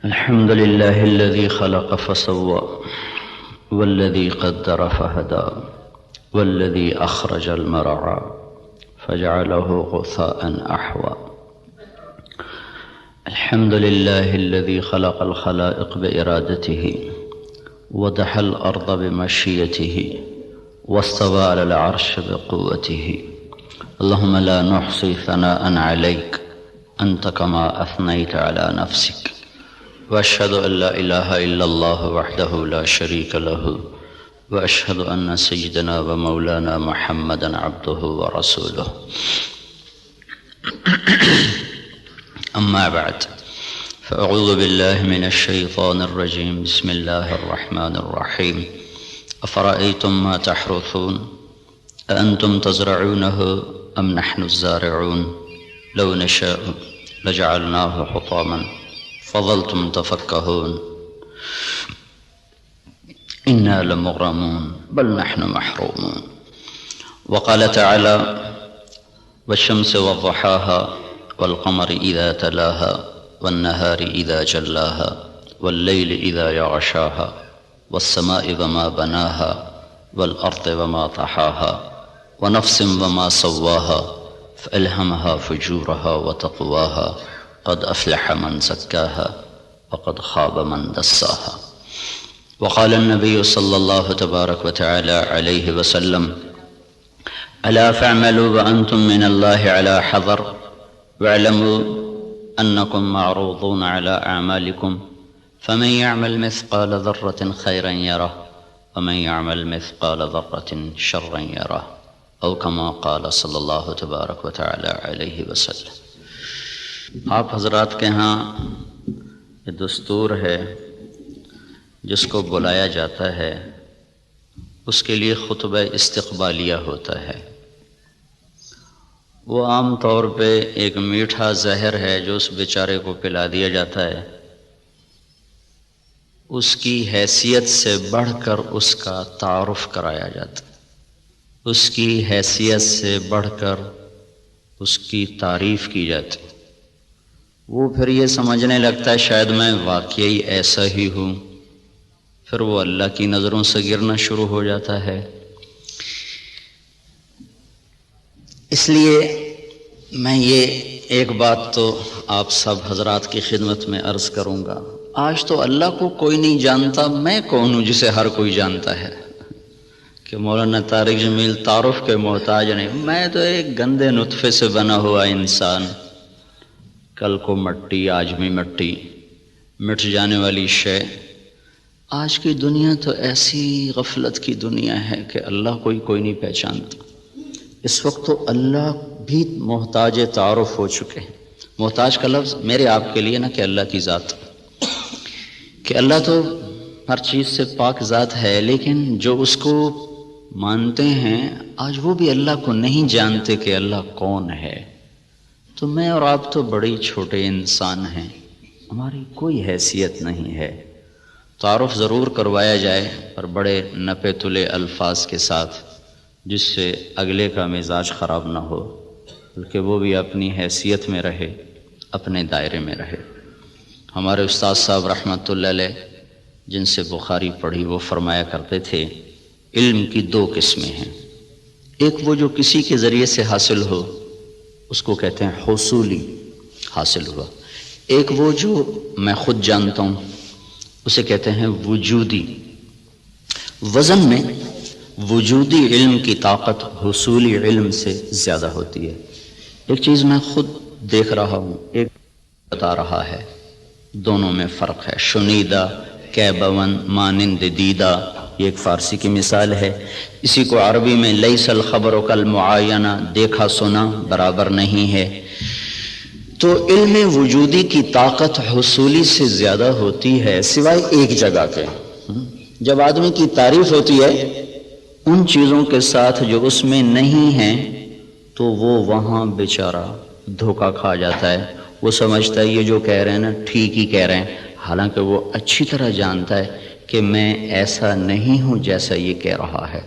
الحمد لله الذي خلق فسوى والذي قدر فهدى والذي أخرج المرعى فجعله غثاء أحوى. الحمد لله الذي خلق الخلائق بإرادته ودحى الأرض بمشيته واستوى على العرش بقوته. اللهم لا نحصي ثناء عليك أنت كما أثنيت على نفسك، وأشهد أن لا إله إلا الله وحده لا شريك له، وأشهد أن سيدنا ومولانا محمدا عبده ورسوله. أما بعد، فأعوذ بالله من الشيطان الرجيم. بسم الله الرحمن الرحيم. أفرأيتم ما تحرثون أأنتم تزرعونه أم نحن الزارعون لو نشاء لجعلناه حطاما فظلتم تفكهون إنا لمغرمون بل نحن محرومون. وقال تعالى: والشمس وضحاها والقمر إذا تلاها والنهار إذا جلاها والليل إذا يغشاها والسماء وما بناها والأرض وما طحاها ونفس وما سواها فألهمها فجورها وتقواها قد أفلح من زكاها وقد خاب من دساها. وقال النبي صلى الله تبارك وتعالى عليه وسلم: ألا فاعملوا وأنتم من الله على حذر واعلموا أنكم معروضون على أعمالكم فمن يعمل مثقال ذرة خيرا يره ومن يعمل مثقال ذرة شرا يره، أو كما قال صلی اللہ تبارک و تعالی علیہ وسلم. آپ حضرات کے ہاں یہ دستور ہے، جس کو بلایا جاتا ہے اس کے لیے خطبہ استقبالیہ ہوتا ہے. وہ عام طور پہ ایک میٹھا زہر ہے جو اس بیچارے کو پلا دیا جاتا ہے. اس کی حیثیت سے بڑھ کر اس کا تعارف کرایا جاتا ہے، اس کی حیثیت سے بڑھ کر اس کی تعریف کی جاتی. وہ پھر یہ سمجھنے لگتا ہے شاید میں واقعی ایسا ہی ہوں، پھر وہ اللہ کی نظروں سے گرنا شروع ہو جاتا ہے. اس لیے میں یہ ایک بات تو آپ سب حضرات کی خدمت میں عرض کروں گا. آج تو اللہ کو کوئی نہیں جانتا، میں کون ہوں جسے ہر کوئی جانتا ہے؟ کہ مولانا طارق جمیل تعارف کے محتاج نہیں. میں تو ایک گندے نطفے سے بنا ہوا انسان، کل کو مٹی آج بھی مٹی، مٹ جانے والی شے. آج کی دنیا تو ایسی غفلت کی دنیا ہے کہ اللہ کوئی نہیں پہچانتا. اس وقت تو اللہ بھی محتاج تعارف ہو چکے ہیں. محتاج کا لفظ میرے آپ کے لیے نہ کہ اللہ کی ذات، کہ اللہ تو ہر چیز سے پاک ذات ہے، لیکن جو اس کو مانتے ہیں آج وہ بھی اللہ کو نہیں جانتے کہ اللہ کون ہے. تو میں اور آپ تو بڑے چھوٹے انسان ہیں، ہماری کوئی حیثیت نہیں ہے. تعارف ضرور کروایا جائے پر بڑے نپے تلے الفاظ کے ساتھ، جس سے اگلے کا مزاج خراب نہ ہو، بلکہ وہ بھی اپنی حیثیت میں رہے، اپنے دائرے میں رہے. ہمارے استاد صاحب رحمۃ اللہ علیہ جن سے بخاری پڑھی، وہ فرمایا کرتے تھے علم کی دو قسمیں ہیں. ایک وہ جو کسی کے ذریعے سے حاصل ہو، اس کو کہتے ہیں حصولی، حاصل ہوا. ایک وہ جو میں خود جانتا ہوں، اسے کہتے ہیں وجودی. وزن میں وجودی علم کی طاقت حصولی علم سے زیادہ ہوتی ہے. ایک چیز میں خود دیکھ رہا ہوں، ایک بتا رہا ہے، دونوں میں فرق ہے. شنیدہ کیبون مانند دیدہ، یہ ایک فارسی کی مثال ہے. اسی کو عربی میں لیس الخبر کالمعاینہ، دیکھا سنا برابر نہیں ہے. تو علم وجودی کی طاقت حصولی سے زیادہ ہوتی ہے، سوائے ایک جگہ کے. جب آدمی کی تعریف ہوتی ہے ان چیزوں کے ساتھ جو اس میں نہیں ہیں، تو وہ وہاں بیچارہ دھوکہ کھا جاتا ہے. وہ سمجھتا ہے یہ جو کہہ رہے ہیں نا ٹھیک ہی کہہ رہے ہیں، حالانکہ وہ اچھی طرح جانتا ہے کہ میں ایسا نہیں ہوں جیسا یہ کہہ رہا ہے.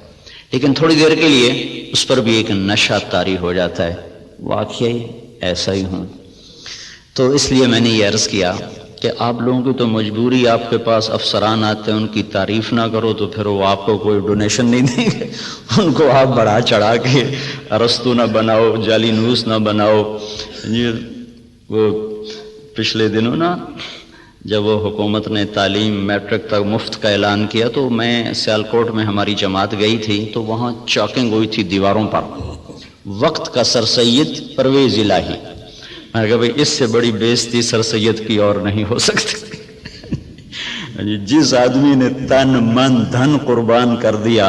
لیکن تھوڑی دیر کے لیے اس پر بھی ایک نشہ طاری ہو جاتا ہے، واقعی ایسا ہی ہوں. تو اس لیے میں نے یہ عرض کیا کہ آپ لوگوں کی تو مجبوری، آپ کے پاس افسران آتے ہیں، ان کی تعریف نہ کرو تو پھر وہ آپ کو کوئی ڈونیشن نہیں دیں گے، ان کو آپ بڑھا چڑھا کے ارسطو نہ بناؤ، جعلی نوس نہ بناؤ۔ وہ پچھلے دنوں نا جب وہ حکومت نے تعلیم میٹرک تک مفت کا اعلان کیا تو میں سیالکوٹ میں ہماری جماعت گئی تھی، تو وہاں چاکنگ ہوئی تھی دیواروں پر، وقت کا سر سید پرویز الہی۔ میں نے کہا بھائی اس سے بڑی بےزتی سر سید کی اور نہیں ہو سکتی۔ جس آدمی نے تن من دھن قربان کر دیا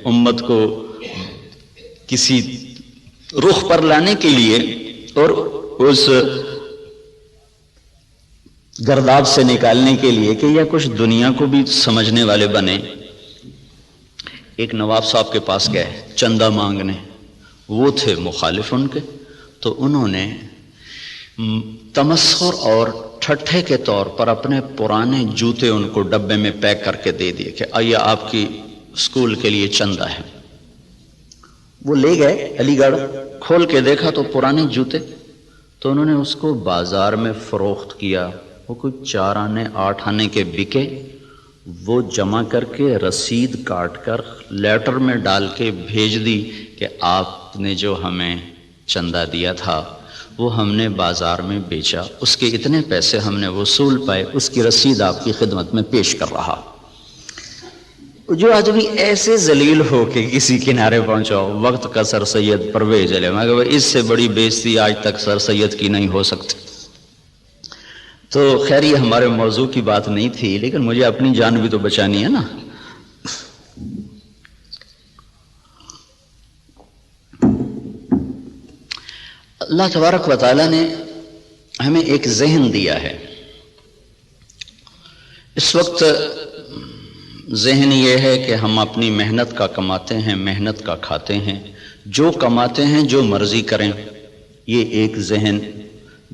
امت کو کسی رخ پر لانے کے لیے اور اس گرداب سے نکالنے کے لیے کہ یا کچھ دنیا کو بھی سمجھنے والے بنے۔ ایک نواب صاحب کے پاس گئے چندہ مانگنے، وہ تھے مخالف ان کے، تو انہوں نے تمسخر اور ٹھٹھے کے طور پر اپنے پرانے جوتے ان کو ڈبے میں پیک کر کے دے دیے کہ آئیے آپ کی اسکول کے لیے چندہ ہے۔ وہ لے گئے علی گڑھ، کھول کے دیکھا تو پرانے جوتے، تو انہوں نے اس کو بازار میں فروخت کیا، وہ کوئی 4 آنے 8 آنے کے بکے، وہ جمع کر کے رسید کاٹ کر لیٹر میں ڈال کے بھیج دی کہ آپ نے جو ہمیں چندہ دیا تھا وہ ہم نے بازار میں بیچا، اس کے اتنے پیسے ہم نے وصول پائے، اس کی رسید آپ کی خدمت میں پیش کر رہا۔ جو آدمی ایسے ذلیل ہو کے کسی کنارے پہنچاؤ، وقت کا سر سید پرویز الہی، میں کہا اس سے بڑی بےزتی آج تک سر سید کی نہیں ہو سکتی۔ تو خیر یہ ہمارے موضوع کی بات نہیں تھی، لیکن مجھے اپنی جان بھی تو بچانی ہے نا۔ اللہ تبارک و تعالیٰ نے ہمیں ایک ذہن دیا ہے۔ اس وقت ذہن یہ ہے کہ ہم اپنی محنت کا کماتے ہیں، محنت کا کھاتے ہیں، جو کماتے ہیں جو مرضی کریں، یہ ایک ذہن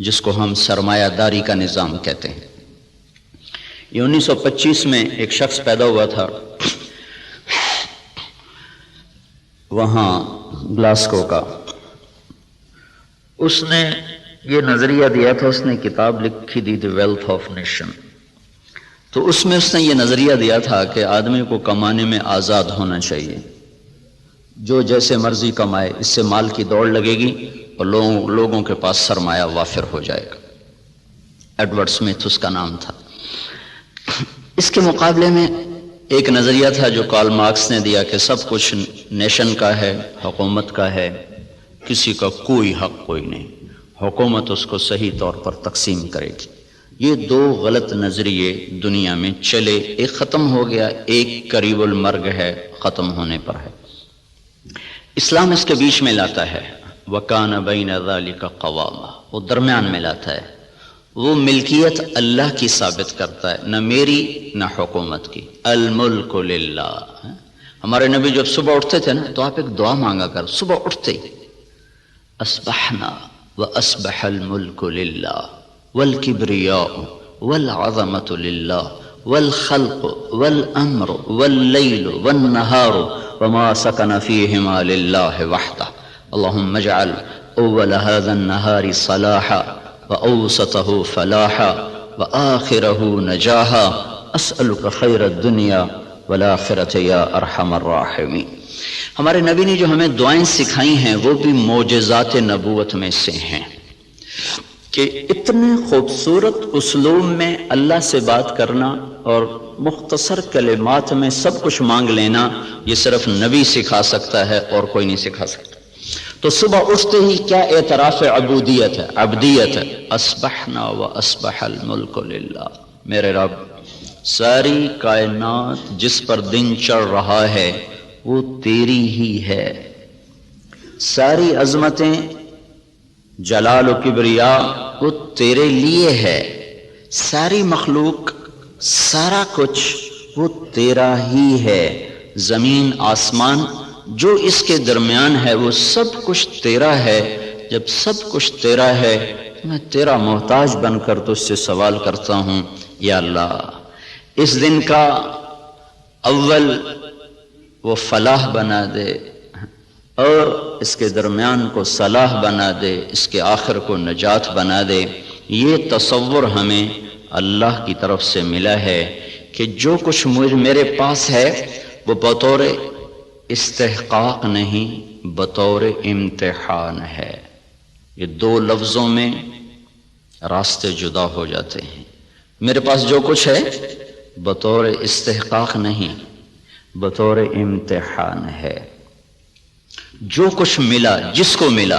جس کو ہم سرمایہ داری کا نظام کہتے ہیں۔ یہ 1925 میں ایک شخص پیدا ہوا تھا وہاں گلاسکو کا، اس نے یہ نظریہ دیا تھا، اس نے کتاب لکھی تھی دی ویلتھ آف نیشن، تو اس میں اس نے یہ نظریہ دیا تھا کہ آدمی کو کمانے میں آزاد ہونا چاہیے، جو جیسے مرضی کمائے، اس سے مال کی دوڑ لگے گی اور لوگوں کے پاس سرمایہ وافر ہو جائے گا۔ ایڈورڈ سمتھ اس کا نام تھا۔ اس کے مقابلے میں ایک نظریہ تھا جو کارل مارکس نے دیا کہ سب کچھ نیشن کا ہے، حکومت کا ہے، کسی کا کوئی حق کوئی نہیں، حکومت اس کو صحیح طور پر تقسیم کرے گی۔ یہ 2 غلط نظریے دنیا میں چلے، ایک ختم ہو گیا، ایک قریب المرگ ہے، ختم ہونے پر ہے۔ اسلام اس کے بیچ میں لاتا ہے، وَكَانَ بَيْنَ ذَلِكَ قَوَامًا، وہ درمیان میں لاتا ہے، وہ ملکیت اللہ کی ثابت کرتا ہے، نہ میری نہ حکومت کی، الملک للہ۔ ہمارے نبی جب صبح اٹھتے تھے نا تو آپ ایک دعا مانگا کر، صبح اٹھتے ہی اصبحنا وَأَصْبَحَ الْمُلْكُ لِلَّهِ وَالْكِبْرِيَاءُ وَالْعَظَمَةُ لِلَّهِ وَالْخَلْقُ وَالْأَمْرُ وَاللَّيْلُ وَالنَّهَارُ وَمَا سَكَنَ فِيهِمَا لِلَّهِ وَحْدَهُ اللهم اجعل أول هذا النهار صلاحا وأوسطه فلاحا وآخره نجاحا أسألك خير الدنيا والآخرة يا أرحم الراحمين۔ ہمارے نبی نے جو ہمیں دعائیں سکھائی ہیں وہ بھی معجزات نبوت میں سے ہیں کہ اتنے خوبصورت اسلوب میں اللہ سے بات کرنا اور مختصر کلمات میں سب کچھ مانگ لینا، یہ صرف نبی سکھا سکتا ہے اور کوئی نہیں سکھا سکتا۔ تو صبح اٹھتے ہی کیا اعتراف عبودیت ہے، عبدیت ہے، اصبحنا واصبح الملک للہ، میرے رب ساری کائنات جس پر دن چڑھ رہا ہے وہ تیری ہی ہے، ساری عظمتیں جلال و کبریا وہ تیرے لیے ہے، ساری مخلوق سارا کچھ وہ تیرا ہی ہے، زمین آسمان جو اس کے درمیان ہے وہ سب کچھ تیرا ہے۔ جب سب کچھ تیرا ہے میں تیرا محتاج بن کر تجھ سے سوال کرتا ہوں، یا اللہ اس دن کا اول وہ فلاح بنا دے اور اس کے درمیان کو صلاح بنا دے، اس کے آخر کو نجات بنا دے۔ یہ تصور ہمیں اللہ کی طرف سے ملا ہے کہ جو کچھ میرے پاس ہے وہ بطور استحقاق نہیں، بطور امتحان ہے۔ یہ دو لفظوں میں راستے جدا ہو جاتے ہیں۔ میرے پاس جو کچھ ہے بطور استحقاق نہیں، بطور امتحان ہے۔ جو کچھ ملا، جس کو ملا،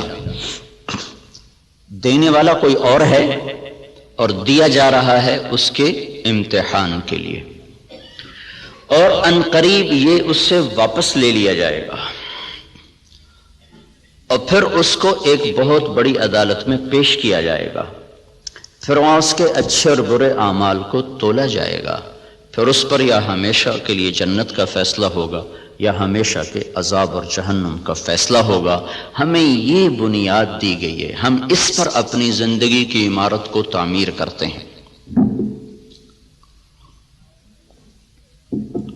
دینے والا کوئی اور ہے اور دیا جا رہا ہے اس کے امتحان کے لیے، اور ان قریب یہ اس سے واپس لے لیا جائے گا اور پھر اس کو ایک بہت بڑی عدالت میں پیش کیا جائے گا، پھر وہاں اس کے اچھے اور برے اعمال کو تولا جائے گا، پھر اس پر یا ہمیشہ کے لیے جنت کا فیصلہ ہوگا یا ہمیشہ کے عذاب اور جہنم کا فیصلہ ہوگا۔ ہمیں یہ بنیاد دی گئی ہے، ہم اس پر اپنی زندگی کی عمارت کو تعمیر کرتے ہیں۔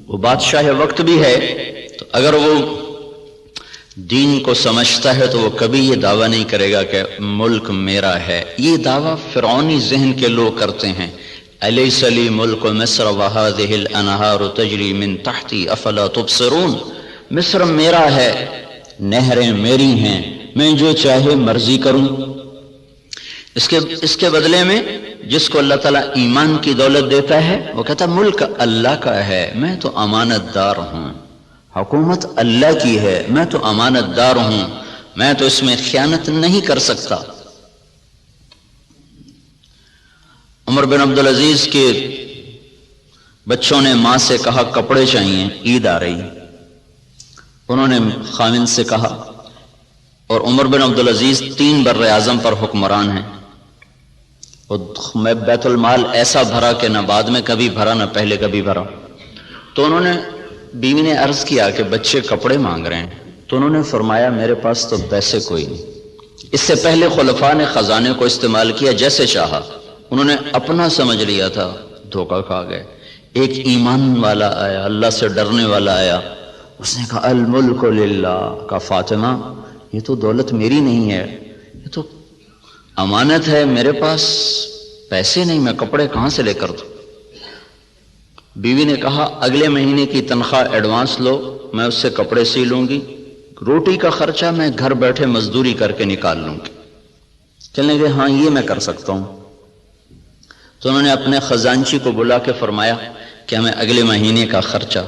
وہ بادشاہ وقت بھی ہے تو اگر وہ دین کو سمجھتا ہے تو وہ کبھی یہ دعویٰ نہیں کرے گا کہ ملک میرا ہے۔ یہ دعویٰ فرعونی ذہن کے لوگ کرتے ہیں، الیس لی ملک مصر وہذہ الانہار تجری من تحتی افلا تبصرون، مصر میرا ہے، نہریں میری ہیں، میں جو چاہے مرضی کروں۔ اس کے بدلے میں جس کو اللہ تعالیٰ ایمان کی دولت دیتا ہے وہ کہتا ہے ملک اللہ کا ہے، میں تو امانت دار ہوں، حکومت اللہ کی ہے، میں تو امانت دار ہوں، میں تو اس میں خیانت نہیں کر سکتا۔ عمر بن عبدالعزیز کے بچوں نے ماں سے کہا کپڑے چاہیے، عید آ رہی، انہوں نے خاوند سے کہا، اور عمر بن عبدالعزیز 3 بر اعظم پر حکمران ہیں، اور بیت المال ایسا بھرا کہ نہ بعد میں کبھی بھرا نہ پہلے کبھی بھرا۔ تو انہوں نے، بیوی نے عرض کیا کہ بچے کپڑے مانگ رہے ہیں، تو انہوں نے فرمایا میرے پاس تو پیسے کوئی نہیں۔ اس سے پہلے خلفاء نے خزانے کو استعمال کیا جیسے چاہا، انہوں نے اپنا سمجھ لیا تھا، دھوکہ کھا گئے۔ ایک ایمان والا آیا، اللہ سے ڈرنے والا آیا، اس نے کہا الملک للہ، کہا فاطمہ یہ تو دولت میری نہیں ہے، یہ تو امانت ہے، میرے پاس پیسے نہیں، میں کپڑے کہاں سے لے کر دوں؟ بیوی نے کہا اگلے مہینے کی تنخواہ ایڈوانس لو، میں اس سے کپڑے سی لوں گی، روٹی کا خرچہ میں گھر بیٹھے مزدوری کر کے نکال لوں گی۔ چلنے گئے، ہاں یہ میں کر سکتا ہوں۔ تو انہوں نے اپنے خزانچی کو بلا کے فرمایا کہ ہمیں اگلے مہینے کا خرچہ،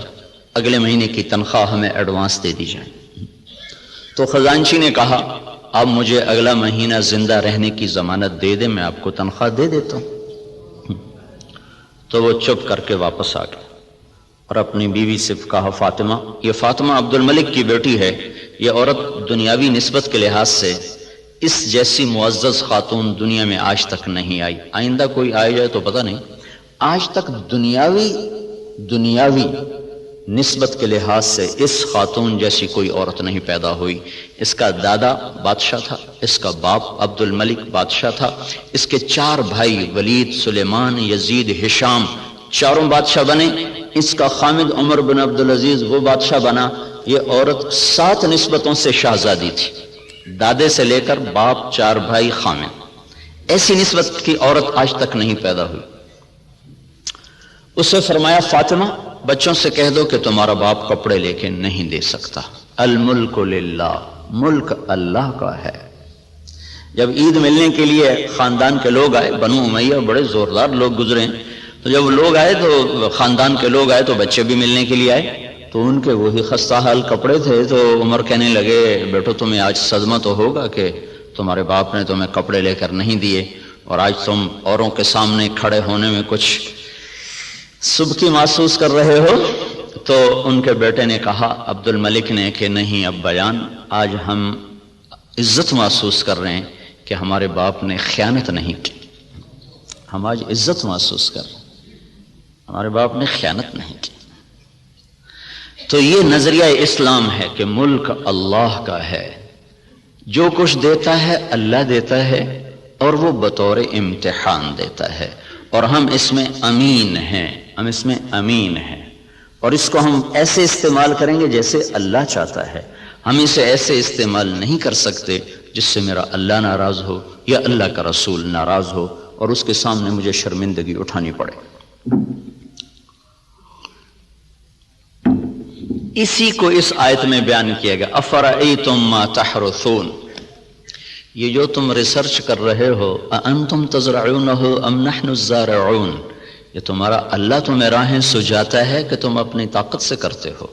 اگلے مہینے کی تنخواہ ہمیں ایڈوانس دے دی جائے۔ تو خزانچی نے کہا اب مجھے اگلا مہینہ زندہ رہنے کی ضمانت دے دے، میں آپ کو تنخواہ دے دیتا ہوں۔ تو وہ چپ کر کے واپس آ گئے اور اپنی بیوی سے کہا فاطمہ، یہ فاطمہ عبد الملک کی بیٹی ہے، یہ عورت دنیاوی نسبت کے لحاظ سے اس جیسی معزز خاتون دنیا میں آج تک نہیں آئی، آئندہ کوئی آئے جائے تو پتہ نہیں، آج تک دنیاوی نسبت کے لحاظ سے اس خاتون جیسی کوئی عورت نہیں پیدا ہوئی۔ اس کا دادا بادشاہ تھا، اس کا باپ عبد الملک بادشاہ تھا، اس کے 4 بھائی ولید، سلیمان، یزید، ہشام، چاروں بادشاہ بنے، اس کا خامد عمر بن عبدالعزیز وہ بادشاہ بنا۔ یہ عورت 7 نسبتوں سے شہزادی تھی، دادے سے لے کر باپ، 4 بھائی، خامد، ایسی نسبت کی عورت آج تک نہیں پیدا ہوئی۔ اسے فرمایا فاطمہ بچوں سے کہہ دو کہ تمہارا باپ کپڑے لے کے نہیں دے سکتا، الملک للہ، ملک اللہ کا ہے۔ جب عید ملنے کے لیے خاندان کے لوگ آئے، بنو امیہ بڑے زوردار لوگ گزرے، تو جب لوگ آئے تو خاندان کے لوگ آئے تو بچے بھی ملنے کے لیے آئے، تو ان کے وہی خستہ حال کپڑے تھے۔ تو عمر کہنے لگے بیٹو تمہیں آج صدمہ تو ہوگا کہ تمہارے باپ نے تمہیں کپڑے لے کر نہیں دیے، اور آج تم اوروں کے سامنے کھڑے ہونے میں کچھ سبکی محسوس کر رہے ہو۔ تو ان کے بیٹے نے کہا عبد الملک نے کہ نہیں ابا جان، آج ہم عزت محسوس کر رہے ہیں کہ ہمارے باپ نے خیانت نہیں کی، ہم آج عزت محسوس کر رہے ہیں، ہمارے باپ نے خیانت نہیں کی۔ تو یہ نظریہ اسلام ہے کہ ملک اللہ کا ہے، جو کچھ دیتا ہے اللہ دیتا ہے، اور وہ بطور امتحان دیتا ہے، اور ہم اس میں امین ہیں، ہم اس میں امین ہیں، اور اس کو ہم ایسے استعمال کریں گے جیسے اللہ چاہتا ہے۔ ہم اسے ایسے استعمال نہیں کر سکتے جس سے میرا اللہ ناراض ہو یا اللہ کا رسول ناراض ہو، اور اس کے سامنے مجھے شرمندگی اٹھانی پڑے۔ اسی کو اس آیت میں بیان کیا گیا، افرأیتم ما تحرثون، یہ جو تم ریسرچ کر رہے ہو، اانتم تزرعونہ ام نحن الزارعون، یہ تمہارا اللہ تمہیں راہیں سجاتا ہے کہ تم اپنی طاقت سے کرتے ہو؟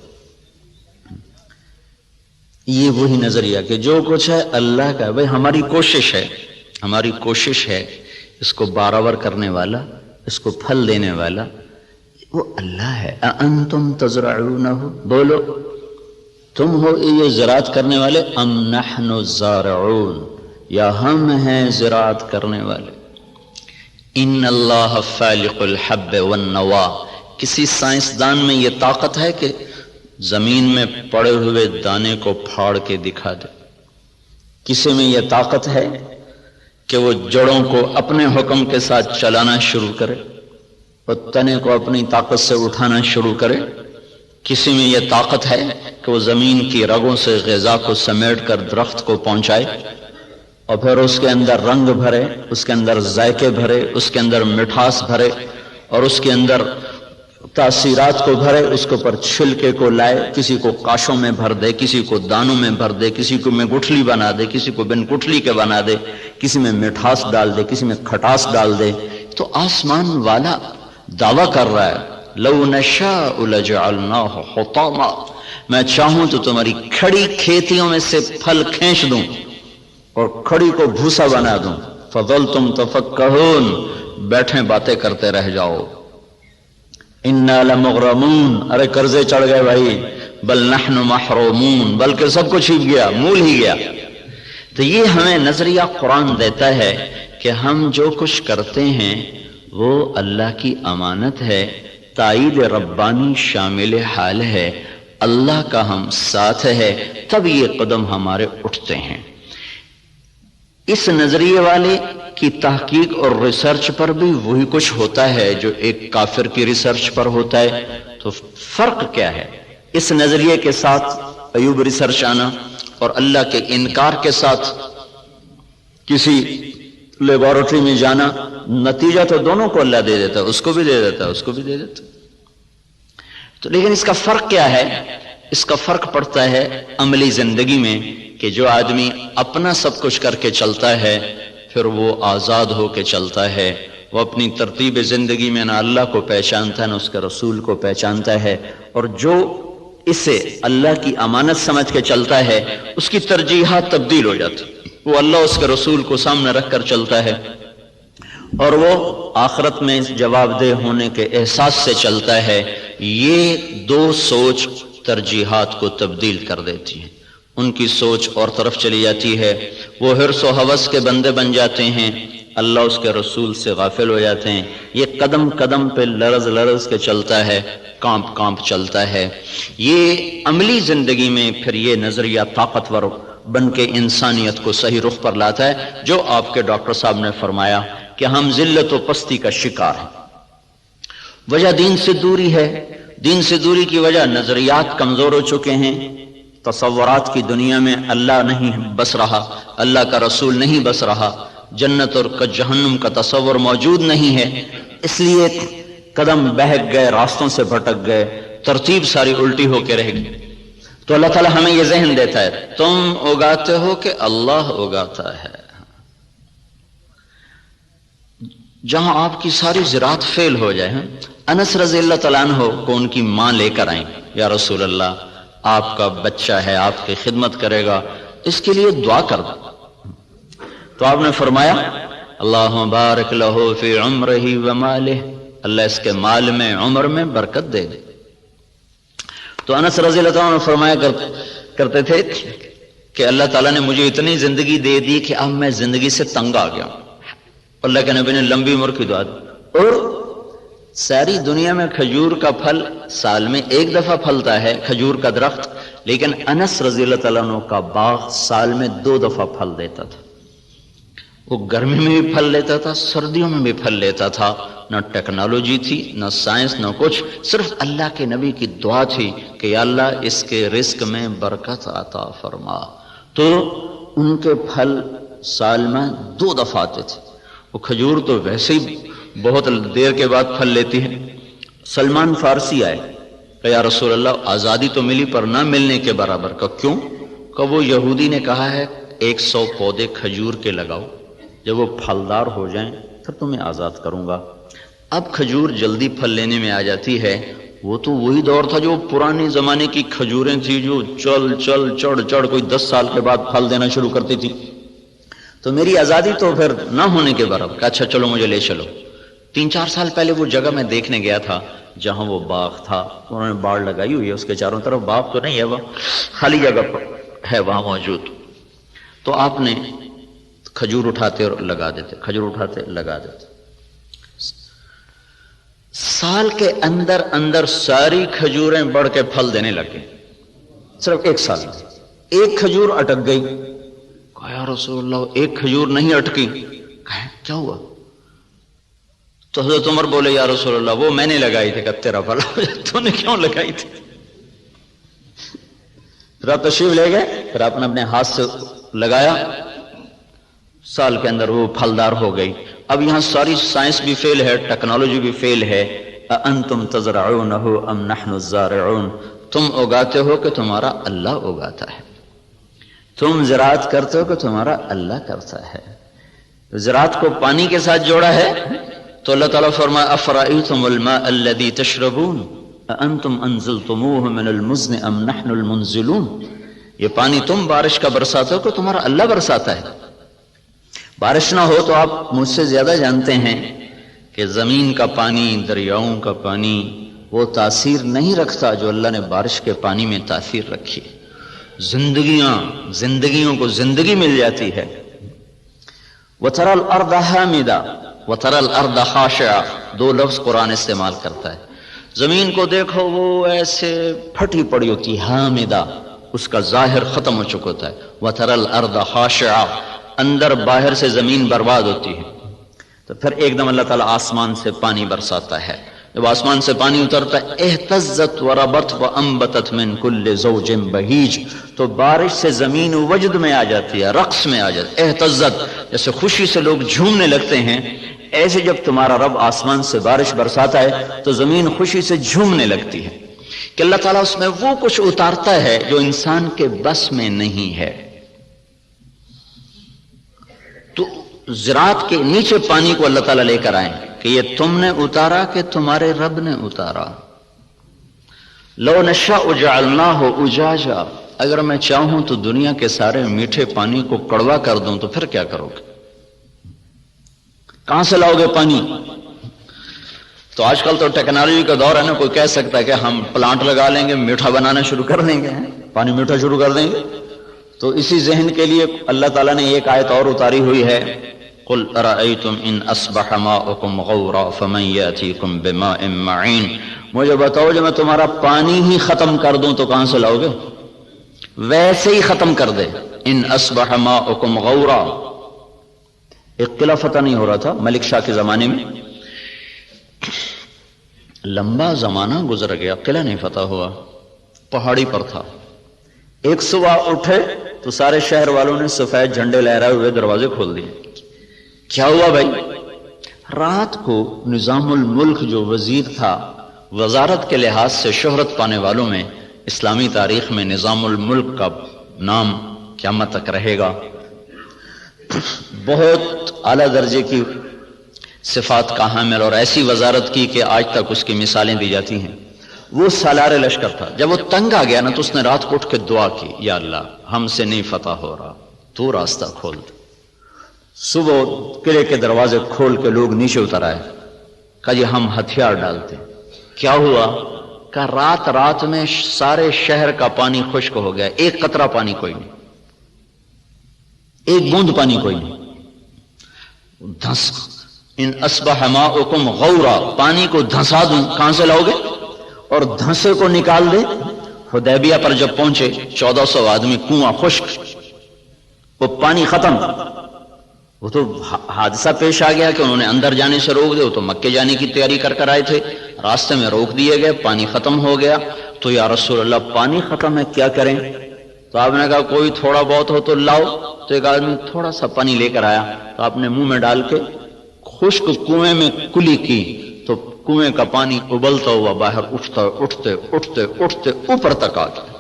یہ وہی نظریہ کہ جو کچھ ہے اللہ کا، بھائی ہماری کوشش ہے اس کو برابر کرنے والا، اس کو پھل دینے والا وہ اللہ ہے۔ اانتم تزرعونہ، بولو تم ہو یہ زراعت کرنے والے، ام نحن الزارعون، یا ہم ہیں زراعت کرنے والے۔ ان اللہ فالق الحب والنوا، کسی سائنسدان میں یہ طاقت ہے کہ زمین میں پڑے ہوئے دانے کو پھاڑ کے دکھا دے؟ کسی میں یہ طاقت ہے کہ وہ جڑوں کو اپنے حکم کے ساتھ چلانا شروع کرے اور تنے کو اپنی طاقت سے اٹھانا شروع کرے؟ کسی میں یہ طاقت ہے کہ وہ زمین کی رگوں سے غذا کو سمیٹ کر درخت کو پہنچائے اور پھر اس کے اندر رنگ بھرے، اس کے اندر ذائقے بھرے، اس کے اندر مٹھاس بھرے اور اس کے اندر تاثیرات کو بھرے، اس کے اوپر چھلکے کو لائے، کسی کو کاشوں میں بھر دے، کسی کو دانوں میں بھر دے، کسی کو میں گٹھلی بنا دے، کسی کو بن گٹھلی کے بنا دے، کسی میں مٹھاس ڈال دے، کسی میں کھٹاس ڈال دے؟ تو آسمان والا دعویٰ کر رہا ہے لو نشاء لجعلناہ حطاما، میں چاہوں تو تمہاری کھڑی کھیتیوں میں سے پھل کھینچ دوں اور کھڑی کو بھوسا بنا دوں، فظلتم تفکہون، بیٹھے باتیں کرتے رہ جاؤ۔ انا لمغرمون، ارے قرضے چڑھ گئے بھائی، بل نحن محرومون، بلکہ سب کچھ ہی گیا، مول ہی گیا۔ تو یہ ہمیں نظریہ قرآن دیتا ہے کہ ہم جو کچھ کرتے ہیں وہ اللہ کی امانت ہے، تائید ربانی شامل حال ہے، اللہ کا ہم ساتھ ہے، تب یہ قدم ہمارے اٹھتے ہیں۔ اس نظریے والے کی تحقیق اور ریسرچ پر بھی وہی کچھ ہوتا ہے جو ایک کافر کی ریسرچ پر ہوتا ہے۔ تو فرق کیا ہے اس نظریے کے ساتھ ایوب ریسرچ آنا اور اللہ کے انکار کے ساتھ کسی لیبارٹری میں جانا؟ نتیجہ تو دونوں کو اللہ دے دیتا ہے، اس کو بھی دے دیتا ہے، اس کو بھی دے دیتا ہے۔ تو لیکن اس کا فرق کیا ہے؟ اس کا فرق پڑتا ہے عملی زندگی میں کہ جو آدمی اپنا سب کچھ کر کے چلتا ہے پھر وہ آزاد ہو کے چلتا ہے، وہ اپنی ترتیب زندگی میں نہ اللہ کو پہچانتا ہے نہ اس کے رسول کو پہچانتا ہے، اور جو اسے اللہ کی امانت سمجھ کے چلتا ہے اس کی ترجیحات تبدیل ہو جاتی، وہ اللہ اس کے رسول کو سامنے رکھ کر چلتا ہے اور وہ آخرت میں جواب دہ ہونے کے احساس سے چلتا ہے۔ یہ دو سوچ ترجیحات کو تبدیل کر دیتی ہے، ان کی سوچ اور طرف چلی جاتی ہے، وہ حرص و ہوس کے بندے بن جاتے ہیں، اللہ اس کے رسول سے غافل ہو جاتے ہیں۔ یہ قدم قدم پہ لرز لرز کے چلتا ہے، کانپ کانپ چلتا ہے۔ یہ عملی زندگی میں پھر یہ نظریہ طاقتور بن کے انسانیت کو صحیح رخ پر لاتا ہے، جو آپ کے ڈاکٹر صاحب نے فرمایا کہ ہم ذلت و پستی کا شکار ہیں۔ وجہ دین سے دوری ہے، دین سے دوری کی وجہ نظریات کمزور ہو چکے ہیں، تصورات کی دنیا میں اللہ نہیں بس رہا، اللہ کا رسول نہیں بس رہا، جنت اور جہنم کا تصور موجود نہیں ہے، اس لیے قدم بہک گئے، راستوں سے بھٹک گئے، ترتیب ساری الٹی ہو کے رہ گئی۔ تو اللہ تعالیٰ ہمیں یہ ذہن دیتا ہے تم اگاتے ہو کہ اللہ اگاتا ہے۔ جہاں آپ کی ساری زراعت فیل ہو جائے، انس رضی اللہ تعالیٰ عنہ کو ان کی ماں لے کر آئیں، یا رسول اللہ آپ کا بچہ ہے، آپ کی خدمت کرے گا، اس کے لیے دعا کر دو۔ تو آپ نے فرمایا اللہم بارک لہ فی عمرہ ومالہ، اللہ اس کے مال میں عمر میں برکت دے دے۔ تو انس رضی اللہ تعالیٰ عنہ فرمایا کرتے تھے کہ اللہ تعالیٰ نے مجھے اتنی زندگی دے دی کہ اب میں زندگی سے تنگ آ گیا ہوں۔ اللہ کے نبی نے لمبی عمر کی دعا دی، اور ساری دنیا میں کھجور کا پھل سال میں ایک دفعہ پھلتا ہے، کھجور کا درخت، لیکن انس رضی اللہ تعالیٰ عنہ کا باغ سال میں 2 دفعہ پھل دیتا تھا۔ وہ گرمی میں بھی پھل لیتا تھا، سردیوں میں بھی پھل لیتا تھا، نہ ٹیکنالوجی تھی نہ سائنس نہ کچھ، صرف اللہ کے نبی کی دعا تھی کہ یا اللہ اس کے رزق میں برکت عطا فرما۔ تو ان کے پھل سال میں 2 دفعہ آتے تھے، وہ کھجور تو ویسے ہی بہت دیر کے بعد پھل لیتی ہے۔ سلمان فارسی آئے کہ یا رسول اللہ آزادی تو ملی پر نہ ملنے کے برابر۔ کہ کیوں؟ کہ وہ یہودی نے کہا ہے 100 پودے کھجور کے لگاؤ، جب وہ پھلدار ہو جائیں پھر تمہیں آزاد کروں گا۔ اب کھجور جلدی پھل لینے میں آ جاتی ہے۔ وہ تو وہی دور تھا جو پرانے زمانے کی کھجوریں تھی جو چڑھ کوئی 10 سال کے بعد پھل دینا شروع کرتی تھی۔ تو میری آزادی تو پھر نہ ہونے کے برابر۔ اچھا چلو مجھے لے چلو۔ 3-4 سال پہلے وہ جگہ میں دیکھنے گیا تھا جہاں وہ باغ تھا، انہوں نے باڑ لگائی ہوئی ہے اس کے چاروں طرف، باغ تو نہیں ہے، وہ خالی جگہ ہے وہاں موجود۔ تو آپ نے کھجور اٹھاتے اور لگا دیتے، کھجور اٹھاتے لگا دیتے۔ سال کے اندر اندر ساری کھجوریں بڑھ کے پھل دینے لگے، صرف 1 سال میں۔ ایک کھجور اٹک گئی، کہا یا رسول اللہ ایک کھجور نہیں اٹکی۔ کہا کیا ہوا؟ تو حضرت عمر بولے یا رسول اللہ وہ میں نے لگائی تھی۔ کہ تیرا بھلا ہو جائے، تو نے کیوں لگائی تھی؟ پھر آپ تشریف لے گئے، پھر آپ نے اپنے ہاتھ سے لگایا، سال کے اندر وہ پھلدار ہو گئی۔ اب یہاں ساری سائنس بھی فیل ہے، ٹیکنالوجی بھی فیل ہے۔ اَأَنْتُمْ تَزْرَعُونَهُ أَمْ نَحْنُ الزَّارِعُونَ، تم اگاتے ہو کہ تمہارا اللہ اگاتا ہے، تم زراعت کرتے ہو کہ تمہارا اللہ کرتا ہے۔ زراعت کو پانی کے ساتھ جوڑا ہے تو اللہ تعالیٰ فرمایا أَفَرَأَيْتُمُ الْمَاءَ الَّذِي تَشْرَبُونَ أَأَنْتُمْ أَنزَلْتُمُوهُ مِنَ الْمُزْنِ أَمْ نَحْنُ الْمُنزِلُونَ، یہ پانی تم بارش کا برساتے ہو کہ تمہارا اللہ برساتا ہے۔ بارش نہ ہو تو آپ مجھ سے زیادہ جانتے ہیں کہ زمین کا پانی، دریاؤں کا پانی وہ تاثیر نہیں رکھتا جو اللہ نے بارش کے پانی میں تاثیر رکھی۔ زندگیوں کو زندگی مل جاتی ہے۔ وَتَرَى الْأَرْضَ حَامِدًا وَتَرَى الْأَرْضَ خَاشِعًا، 2 لفظ قرآن استعمال کرتا ہے۔ زمین کو دیکھو وہ ایسے پھٹی پڑی ہوتی ہے، حامدہ، اس کا ظاہر ختم ہو چکا ہوتا ہے۔ وَتَرَى الْأَرْضَ خَاشِعًا، اندر باہر سے زمین برباد ہوتی ہے۔ تو پھر ایک دم اللہ تعالیٰ آسمان سے پانی برساتا ہے۔ جب آسمان سے پانی اترتا ہے اہتزت وربت وانبتت من کل زوج بہیج، تو بارش سے زمین وجد میں آ جاتی ہے، رقص میں آ جاتی ہے۔ اہتزت جیسے خوشی سے لوگ جھومنے لگتے ہیں، ایسے جب تمہارا رب آسمان سے بارش برساتا ہے تو زمین خوشی سے جھومنے لگتی ہے کہ اللہ تعالیٰ اس میں وہ کچھ اتارتا ہے جو انسان کے بس میں نہیں ہے۔ تو زراعت کے نیچے پانی کو اللہ تعالیٰ لے کر آئیں کہ یہ تم نے اتارا کہ تمہارے رب نے اتارا۔ لو نشاء جعلناہ اجاجا، اگر میں چاہوں تو دنیا کے سارے میٹھے پانی کو کڑوا کر دوں تو پھر کیا کرو گے؟ کہاں سے لاؤ گے پانی؟ تو آج کل تو ٹیکنالوجی کا دور ہے نا، کوئی کہہ سکتا ہے کہ ہم پلانٹ لگا لیں گے، میٹھا بنانا شروع کر دیں گے، پانی میٹھا شروع کر دیں گے۔ تو اسی ذہن کے لیے اللہ تعالیٰ نے ایک آیت اور اتاری ہوئی ہے، قل ارأیتم ان اصبح ماؤکم غورا فمن یاتیکم بماء معین، مجھے بتاؤ جب میں تمہارا پانی ہی ختم کر دوں تو کہاں سے لاؤ گے؟ ویسے ہی ختم کر دے۔ ان اصبح ماؤکم غورا، ایک قلعہ فتح نہیں ہو رہا تھا ملک شاہ کے زمانے میں، لمبا زمانہ گزر گیا، قلعہ نہیں فتح ہوا، پہاڑی پر تھا۔ ایک صبح اٹھے تو سارے شہر والوں نے سفید جھنڈے لہرائے ہوئے دروازے کھول دیے۔ کیا ہوا بھائی؟ رات کو نظام الملک جو وزیر تھا، وزارت کے لحاظ سے شہرت پانے والوں میں اسلامی تاریخ میں نظام الملک کا نام قیامت تک رہے گا۔ بہت اعلیٰ درجے کی صفات کا حامل اور ایسی وزارت کی کہ آج تک اس کی مثالیں دی جاتی ہیں۔ وہ سالار لشکر تھا، جب وہ تنگ آ گیا نا تو اس نے رات کو اٹھ کے دعا کی، یا اللہ ہم سے نہیں فتح ہو رہا، تو راستہ کھول دے۔ صبح قلعے کے دروازے کھول کے لوگ نیچے اتر آئے، کہا جی ہم ہتھیار ڈالتے۔ کیا ہوا؟ کہ رات میں سارے شہر کا پانی خشک ہو گیا، ایک قطرہ پانی کوئی نہیں، ایک بوند پانی کوئی نہیں۔ دھس ان اصبح ماؤکم غورا، پانی کو دھسا دوں، کہاں سے لاؤ گے؟ اور دھنسے کو نکال دے۔ حدیبیہ پر جب پہنچے 1400 آدمی، کنواں خشک، وہ پانی ختم۔ وہ تو حادثہ پیش آ گیا کہ انہوں نے اندر جانے سے روک دے، وہ تو مکے جانے کی تیاری کر آئے تھے، راستے میں روک دیے گئے، پانی ختم ہو گیا۔ تو یا رسول اللہ پانی ختم ہے کیا کریں؟ تو آپ نے کہا کوئی تھوڑا بہت ہو تو لاؤ۔ تو ایک آدمی تھوڑا سا پانی لے کر آیا، تو آپ نے منہ میں ڈال کے خشک کنویں میں کلی کی تو کنویں کا پانی ابلتا ہوا باہر اٹھتے اٹھتے اوپر تک آ گیا.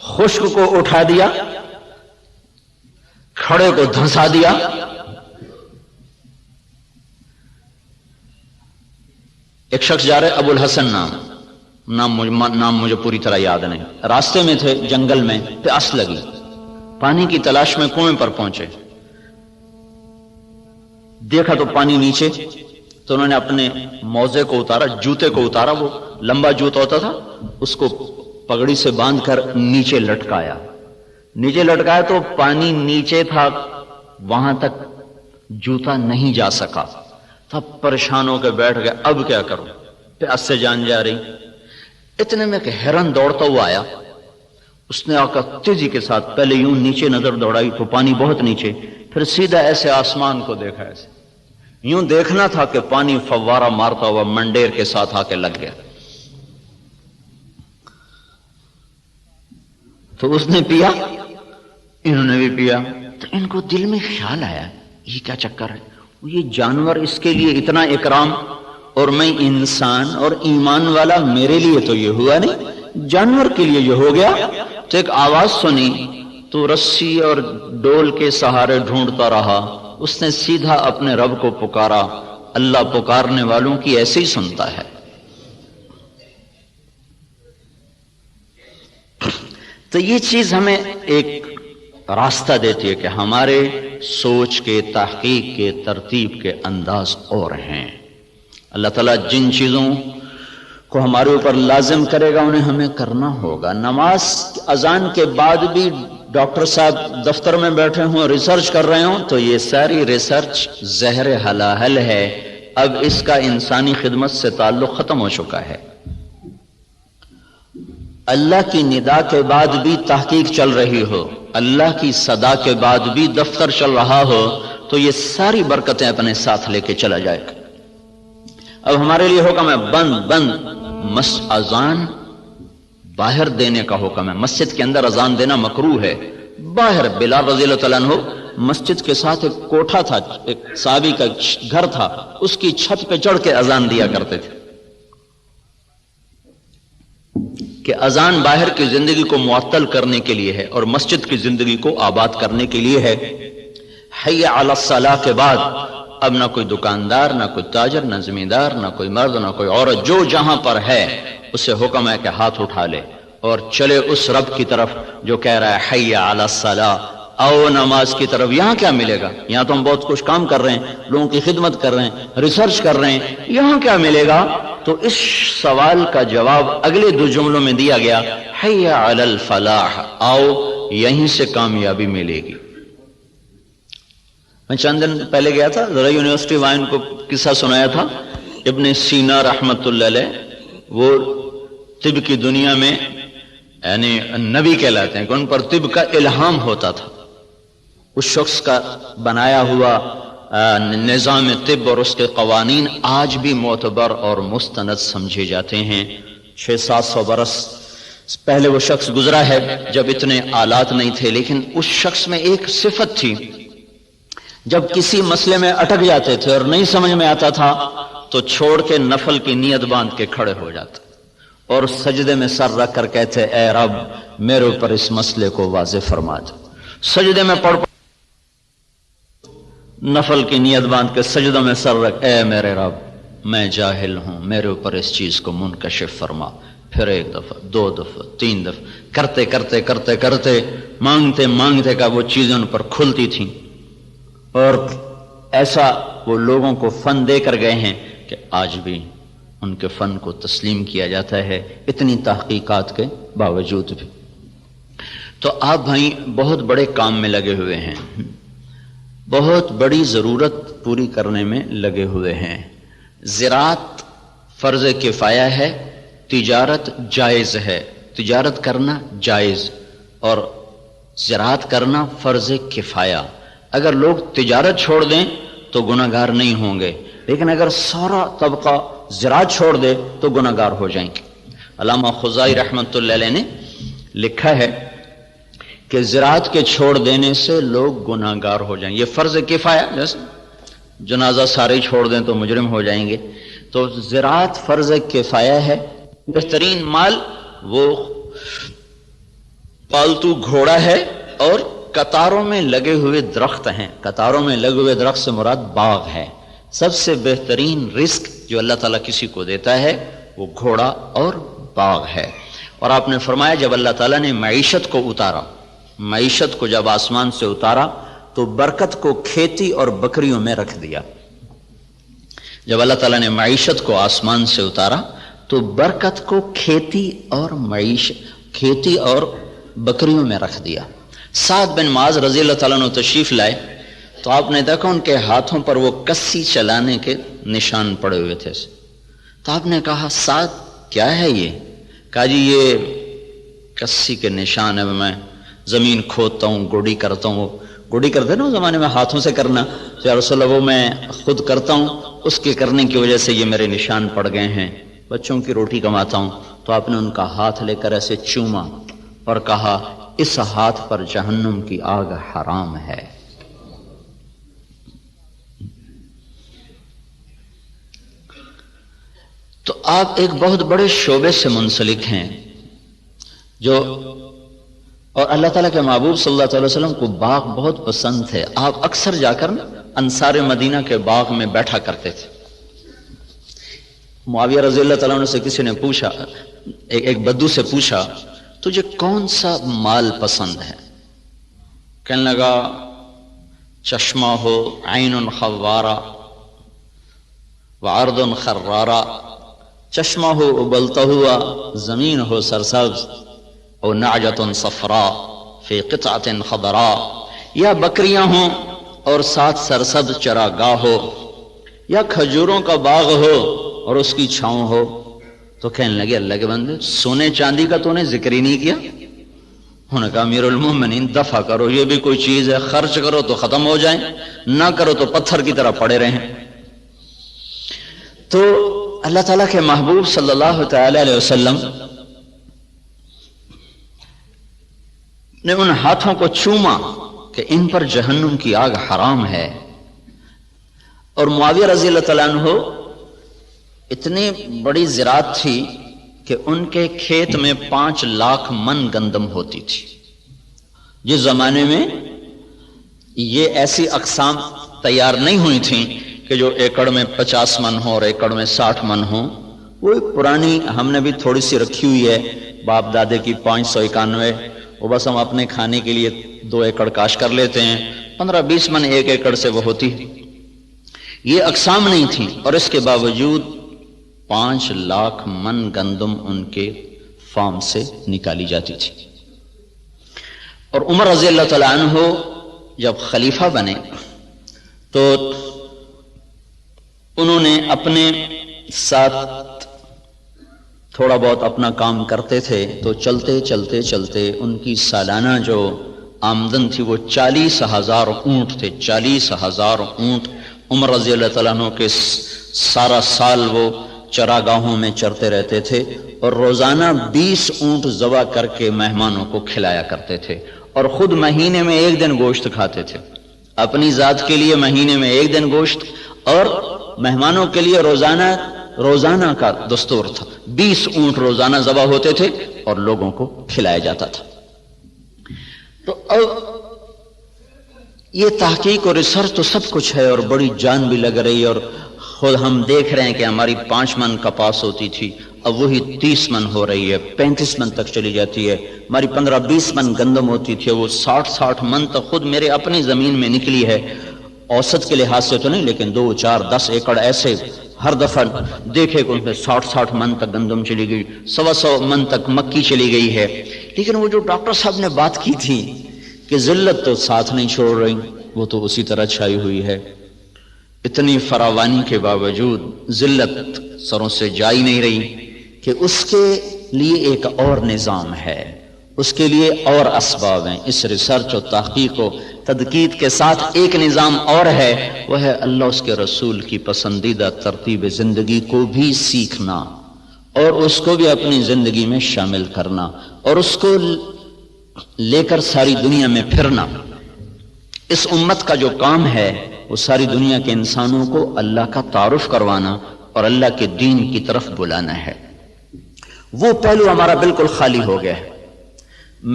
خشک کو اٹھا دیا، کھڑے کو دھنسا دیا. ایک شخص جا رہے، ابو الحسن نام مجھے پوری طرح یاد نہیں، راستے میں تھے جنگل میں، پیاس لگی، پانی کی تلاش میں کنویں پر پہنچے، دیکھا تو پانی نیچے، تو انہوں نے اپنے موزے کو اتارا، جوتے کو اتارا، وہ لمبا جوتا ہوتا تھا، اس کو پگڑی سے باندھ کر نیچے لٹکایا تو پانی نیچے تھا، وہاں تک جوتا نہیں جا سکا. تب پریشان ہو کے بیٹھ گئے، اب کیا کروں، پیاس سے جان جا رہی. اتنے میں کہ ہرن دوڑتا ہوا آیا، اس نے آ کر تیزی کے ساتھ پہلے یوں نیچے نظر دوڑائی تو پانی بہت نیچے، پھر سیدھا ایسے آسمان کو دیکھا، ایسے یوں دیکھنا تھا کہ پانی فوارہ مارتا ہوا منڈیر کے ساتھ آ کے لگ گیا. تو اس نے پیا، انہوں نے بھی پیا. تو ان کو دل میں خیال آیا یہ کیا چکر ہے، یہ جانور اس کے لیے اتنا اکرام اور میں انسان اور ایمان والا، میرے لیے تو یہ ہوا نہیں، جانور کے لیے یہ ہو گیا. تو ایک آواز سنی تو رسی اور ڈول کے سہارے ڈھونڈتا رہا. اس نے سیدھا اپنے رب کو پکارا. اللہ پکارنے والوں کی ایسے ہی سنتا ہے. تو یہ چیز ہمیں ایک راستہ دیتی ہے کہ ہمارے سوچ کے، تحقیق کے، ترتیب کے انداز اور ہیں. اللہ تعالیٰ جن چیزوں کو ہمارے اوپر لازم کرے گا انہیں ہمیں کرنا ہوگا. نماز اذان کے بعد بھی ڈاکٹر صاحب دفتر میں بیٹھے ہوں، ریسرچ کر رہے ہوں، تو یہ ساری ریسرچ زہر حلاحل ہے. اب اس کا انسانی خدمت سے تعلق ختم ہو چکا ہے. اللہ کی ندا کے بعد بھی تحقیق چل رہی ہو، اللہ کی صدا کے بعد بھی دفتر چل رہا ہو، تو یہ ساری برکتیں اپنے ساتھ لے کے چلا جائے گا. اب ہمارے لیے حکم ہے بند اذان باہر دینے کا حکم ہے. مسجد کے اندر اذان دینا مکروہ ہے. باہر بلال رضی اللہ تعالیٰ عنہ مسجد کے ساتھ ایک کوٹھا تھا، ایک صحابی کا گھر تھا، اس کی چھت پہ چڑھ کے اذان دیا کرتے تھے کہ اذان باہر کی زندگی کو معطل کرنے کے لیے ہے اور مسجد کی زندگی کو آباد کرنے کے لیے ہے. حی علی الصلاۃ کے بعد اب نہ کوئی دکاندار، نہ کوئی تاجر، نہ زمیندار، نہ کوئی مرد، نہ کوئی عورت، جو جہاں پر ہے اسے حکم ہے کہ ہاتھ اٹھا لے اور چلے اس رب کی طرف جو کہہ رہا ہے حی علی الصلاۃ، آؤ نماز کی طرف. یہاں کیا ملے گا؟ یہاں تو ہم بہت کچھ کام کر رہے ہیں، لوگوں کی خدمت کر رہے ہیں، ریسرچ کر رہے ہیں، یہاں کیا ملے گا؟ تو اس سوال کا جواب اگلے دو جملوں میں دیا گیا، حی علی الفلاح، آؤ یہیں سے کامیابی ملے گی. میں چند دن پہلے گیا تھا، ذرا یونیورسٹی وائن کو قصہ سنایا تھا. ابن سینا رحمت اللہ علیہ، وہ طب کی دنیا میں یعنی نبی کہلاتے ہیں کہ ان پر طب کا الہام ہوتا تھا. اس شخص کا بنایا ہوا نظام طب اور اس کے قوانین آج بھی معتبر اور مستند سمجھے جاتے ہیں. 600-700 برس پہلے وہ شخص گزرا ہے جب اتنے آلات نہیں تھے، لیکن اس شخص میں ایک صفت تھی، جب کسی مسئلے میں اٹک جاتے تھے اور نہیں سمجھ میں آتا تھا تو چھوڑ کے نفل کی نیت باندھ کے کھڑے ہو جاتے اور سجدے میں سر رکھ کر کہتے اے رب میرے اوپر اس مسئلے کو واضح فرما دے. سجدے میں پڑھ نفل کی نیت باندھ کے سجدوں میں سر رکھ، اے میرے رب میں جاہل ہوں، میرے اوپر اس چیز کو منکشف فرما. پھر 1 دفعہ 2 دفعہ 3 دفعہ کرتے کرتے کرتے کرتے مانگتے مانگتے کا وہ چیزیں ان پر کھلتی تھیں. اور ایسا وہ لوگوں کو فن دے کر گئے ہیں کہ آج بھی ان کے فن کو تسلیم کیا جاتا ہے اتنی تحقیقات کے باوجود بھی. تو آپ بھائی بہت بڑے کام میں لگے ہوئے ہیں، بہت بڑی ضرورت پوری کرنے میں لگے ہوئے ہیں. زراعت فرض کفایہ ہے، تجارت جائز ہے، تجارت کرنا جائز اور زراعت کرنا فرض کفایہ. اگر لوگ تجارت چھوڑ دیں تو گناہگار نہیں ہوں گے، لیکن اگر سارا طبقہ زراعت چھوڑ دے تو گناہگار ہو جائیں گے. علامہ خزائی رحمت اللہ علیہ نے لکھا ہے کہ زراعت کے چھوڑ دینے سے لوگ گناہگار ہو جائیں. یہ فرض کفایہ، جیسے جنازہ سارے ہی چھوڑ دیں تو مجرم ہو جائیں گے. تو زراعت فرض کفایہ ہے. بہترین مال وہ پالتو گھوڑا ہے اور قطاروں میں لگے ہوئے درخت ہیں. قطاروں میں لگے ہوئے درخت سے مراد باغ ہے. سب سے بہترین رزق جو اللہ تعالیٰ کسی کو دیتا ہے وہ گھوڑا اور باغ ہے. اور آپ نے فرمایا جب اللہ تعالیٰ نے معیشت کو اتارا، معیشت کو جب آسمان سے اتارا تو برکت کو کھیتی اور بکریوں میں رکھ دیا. جب اللہ تعالیٰ نے معیشت کو آسمان سے اتارا تو برکت کو کھیتی اور بکریوں میں رکھ دیا. سعد بن معاذ رضی اللہ تعالیٰ عنہ تشریف لائے تو آپ نے دیکھا ان کے ہاتھوں پر وہ کسی چلانے کے نشان پڑے ہوئے تھے. تو آپ نے کہا سعد کیا ہے یہ؟ کہا جی یہ کسی کے نشان ہے، میں زمین کھودتا ہوں، گوڑی کرتا ہوں. گوڑی کرتے نا اس زمانے میں ہاتھوں سے کرنا، تو یا رسول اللہ وہ میں خود کرتا ہوں، اس کے کرنے کی وجہ سے یہ میرے نشان پڑ گئے ہیں، بچوں کی روٹی کماتا ہوں. تو آپ نے ان کا ہاتھ لے کر ایسے چوما اور کہا اس ہاتھ پر جہنم کی آگ حرام ہے. تو آپ ایک بہت بڑے شعبے سے منسلک ہیں جو، اور اللہ تعالیٰ کے محبوب صلی اللہ علیہ وسلم کو باغ بہت پسند تھے. آپ اکثر جا کر انصار مدینہ کے باغ میں بیٹھا کرتے تھے. معاویہ رضی اللہ تعالیٰ عنہ سے کسی نے پوچھا، ایک بدو سے پوچھا تجھے کون سا مال پسند ہے؟ کہنے لگا چشمہ ہو عین خوارہ وعرض خرارہ، چشمہ ہو ابلتا ہوا، زمین ہو سرسبز، او نعجۃ صفراء فی قطعۃ خضراء، یا بکریاں ہوں اور ساتھ سرسبز چراگاہ ہو، یا کھجوروں کا باغ ہو اور اس کی چھاؤں ہو. تو کہنے لگے اللہ کے بندے سونے چاندی کا تو نے ذکر ہی نہیں کیا. انہوں نے کہا امیر المومنین دفع کرو، یہ بھی کوئی چیز ہے، خرچ کرو تو ختم ہو جائیں، نہ کرو تو پتھر کی طرح پڑے رہیں. تو اللہ تعالیٰ کے محبوب صلی اللہ تعالی علیہ وسلم نے ان ہاتھوں کو چوما کہ ان پر جہنم کی آگ حرام ہے. اور معاویہ رضی اللہ تعالیٰ عنہ اتنی بڑی زراعت تھی کہ ان کے کھیت میں 5 لاکھ من گندم ہوتی تھی. جس زمانے میں یہ ایسی اقسام تیار نہیں ہوئی تھیں کہ جو ایکڑ میں 50 من ہو اور ایکڑ میں 60 من ہو. وہ پرانی ہم نے بھی تھوڑی سی رکھی ہوئی ہے باپ دادے کی 591، وہ بس ہم اپنے کھانے کے لیے 2 ایکڑ کاش کر لیتے ہیں، 15-20 من ایک ایکڑ سے وہ ہوتی. یہ اقسام نہیں تھی اور اس کے باوجود 5 لاکھ من گندم ان کے فارم سے نکالی جاتی تھی. اور عمر رضی اللہ تعالیٰ عنہ جب خلیفہ بنے تو انہوں نے اپنے ساتھ تھوڑا بہت اپنا کام کرتے تھے، تو چلتے چلتے چلتے ان کی سالانہ جو آمدن تھی وہ 40,000 اونٹ تھے. 40,000 اونٹ عمر رضی اللہ تعالیٰ عنہ کے سارا سال وہ چراگاہوں میں چرتے رہتے تھے اور روزانہ 20 اونٹ ذبح کر کے مہمانوں کو کھلایا کرتے تھے. اور خود مہینے میں 1 دن گوشت کھاتے تھے، اپنی ذات کے لیے مہینے میں 1 دن گوشت، اور مہمانوں کے لیے روزانہ کا دستور تھا. 20 اونٹ روزانہ ذبح ہوتے تھے اور لوگوں کو کھلایا جاتا تھا. تو اب یہ تحقیق اور ریسرچ تو سب کچھ ہے اور بڑی جان بھی لگ رہی ہے، اور خود ہم دیکھ رہے ہیں کہ ہماری 5 من کپاس ہوتی تھی، اب وہی 30 من ہو رہی ہے، 35 من تک چلی جاتی ہے. ہماری 15-20 من گندم ہوتی تھی، وہ 60 من تک خود میرے اپنی زمین میں نکلی ہے. اوسط کے لحاظ سے تو نہیں، لیکن 2, 4, 10 ایکڑ ایسے ہر دفعہ دیکھے کہ ان میں 60 من تک گندم چلی گئی، 100 من تک مکی چلی گئی ہے. لیکن وہ جو ڈاکٹر صاحب نے بات کی تھی کہ ذلت تو ساتھ نہیں چھوڑ رہی، وہ تو اسی طرح چھائی ہوئی ہے. اتنی فراوانی کے باوجود ذلت سروں سے جا ہی نہیں رہی کہ اس کے لیے ایک اور نظام ہے، اس کے لیے اور اسباب ہیں. اس ریسرچ و تحقیق و تدقیق کے ساتھ ایک نظام اور ہے، وہ ہے اللہ اس کے رسول کی پسندیدہ ترتیب زندگی کو بھی سیکھنا اور اس کو بھی اپنی زندگی میں شامل کرنا اور اس کو لے کر ساری دنیا میں پھرنا. اس امت کا جو کام ہے وہ ساری دنیا کے انسانوں کو اللہ کا تعارف کروانا اور اللہ کے دین کی طرف بلانا ہے۔ وہ پہلو ہمارا بالکل خالی ہو گیا ہے۔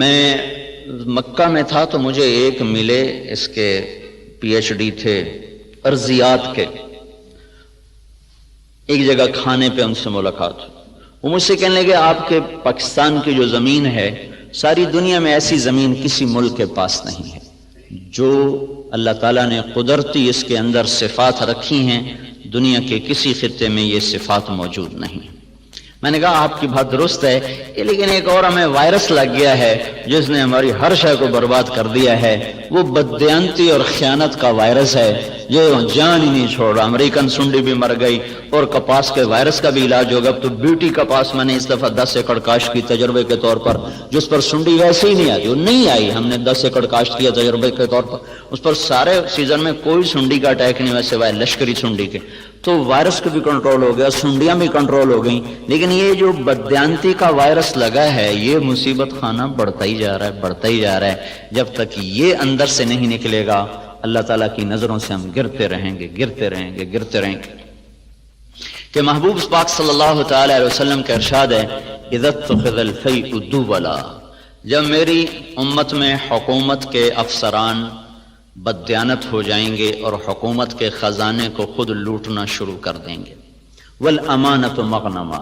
میں مکہ میں تھا تو مجھے ایک ملے، اس کے پی ایچ ڈی تھے ارضیات کے، ایک جگہ کھانے پہ ان سے ملاقات، وہ مجھ سے کہنے لگے آپ کے پاکستان کی جو زمین ہے، ساری دنیا میں ایسی زمین کسی ملک کے پاس نہیں ہے جو اللہ تعالیٰ نے قدرتی اس کے اندر صفات رکھی ہیں، دنیا کے کسی خطے میں یہ صفات موجود نہیں۔ میں نے کہا آپ کی بات درست ہے، لیکن ایک اور ہمیں وائرس لگ گیا ہے جس نے ہماری ہر شے کو برباد کر دیا ہے، وہ بددیانتی اور خیانت کا وائرس ہے جو جان ہی نہیں چھوڑ رہا۔ امریکن سنڈی بھی مر گئی اور کپاس کے وائرس کا بھی علاج ہوگا۔ تو بیوٹی کپاس میں نے اس دفعہ 10 ایکڑ کاشت کی تجربے کے طور پر، جس پر سنڈی ویسے ہی نہیں آتی، وہ نہیں آئی، ہم نے 10 ایکڑ کاشت کیا تجربے کے طور پر، اس پر سارے سیزن میں کوئی سنڈی کا اٹیک نہیں ہوا سوائے لشکری سنڈی کے۔ تو وائرس کو بھی کنٹرول ہو گیا، سنڈیاں بھی کنٹرول ہو گئیں، لیکن یہ جو بددیانتی کا وائرس لگا ہے یہ مصیبت خانہ بڑھتا ہی جا رہا ہے، بڑھتا ہی جا رہا ہے۔ جب تک یہ اندر سے نہیں نکلے گا اللہ تعالیٰ کی نظروں سے ہم گرتے رہیں گے، گرتے رہیں گے، گرتے رہیں گے۔ کہ محبوب پاک صلی اللہ تعالی علیہ وسلم کا ارشاد ہے اذا اتخذ الفیء دولا، جب میری امت میں حکومت کے افسران بددیانت ہو جائیں گے اور حکومت کے خزانے کو خود لوٹنا شروع کر دیں گے، والامانۃ مغنما،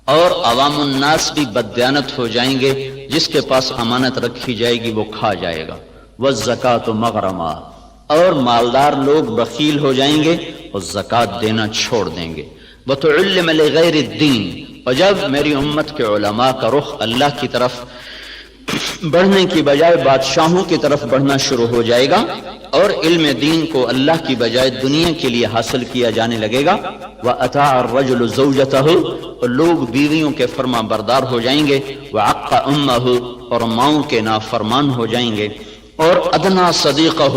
اور عوام الناس بھی بددیانت ہو جائیں گے، جس کے پاس امانت رکھی جائے گی وہ کھا جائے گا، والزکاۃ مغرما، اور مالدار لوگ بخیل ہو جائیں گے اور زکوٰۃ دینا چھوڑ دیں گے، وتعلم لغیر الدین، اور جب میری امت کے علماء کا رخ اللہ کی طرف بڑھنے کی بجائے بادشاہوں کی طرف بڑھنا شروع ہو جائے گا اور علم دین کو اللہ کی بجائے دنیا کے لیے حاصل کیا جانے لگے گا، وَأَطَاعَ الرَّجُلُ زَوْجَتَهُ، اور لوگ بیویوں کے فرما بردار ہو جائیں گے، وَعَقَّ أُمَّهُ، اور ماؤں کے نافرمان ہو جائیں گے، اور ادنا صدیقہ،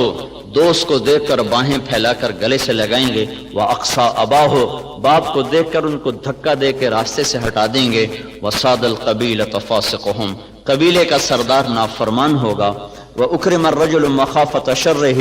دوست کو دیکھ کر باہیں پھیلا کر گلے سے لگائیں گے، وَأَقْصَى أَبَاهُ، باپ کو دیکھ کر ان کو دھکا دے کے راستے سے ہٹا دیں گے، وَصَادَ الْقَبِيلَةَ فَاسِقُهُمْ، قبیلے کا سردار نافرمان ہوگا، وَأُكْرِمَ الرَّجُلُ مَخَافَةَ شَرِّهِ،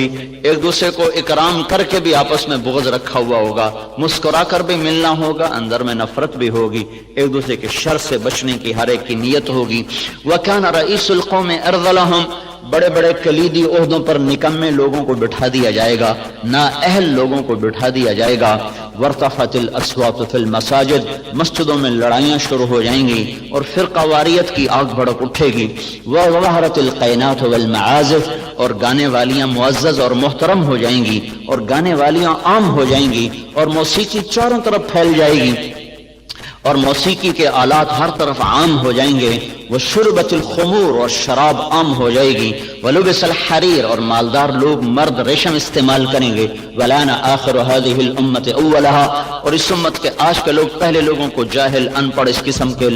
ایک دوسرے کو اکرام کر کے بھی آپس میں بغض رکھا ہوا ہوگا، مسکرا کر بھی ملنا ہوگا، اندر میں نفرت بھی ہوگی، ایک دوسرے کے شر سے بچنے کی ہر ایک کی نیت ہوگی، وَكَانَ رَئِيسُ الْقَوْمِ أَرْذَلَهُمْ، بڑے بڑے کلیدی عہدوں پر نکمے لوگوں کو بٹھا دیا جائے گا، نااہل لوگوں کو بٹھا دیا جائے گا، وارتفعت الاصوات فی المساجد، مسجدوں میں لڑائیاں شروع ہو جائیں گی اور فرقہ واریت کی آگ بھڑک اٹھے گی، وظہرت القینات والمعازف، اور گانے والیاں معزز اور محترم ہو جائیں گی اور گانے والیاں عام ہو جائیں گی، اور موسیقی چاروں طرف پھیل جائے گی اور موسیقی کے آلات ہر طرف عام ہو جائیں گے، وشربت الخمور، اور شراب عام ہو جائے گی، ولبس الحریر، اور مالدار لوگ مرد ریشم استعمال کریں گے، ولان آخر هذه الامت اولها، اور اس امت کے آج کے لوگ پہلے لوگوں کو جاہل، ان پڑھ، اس قسم کے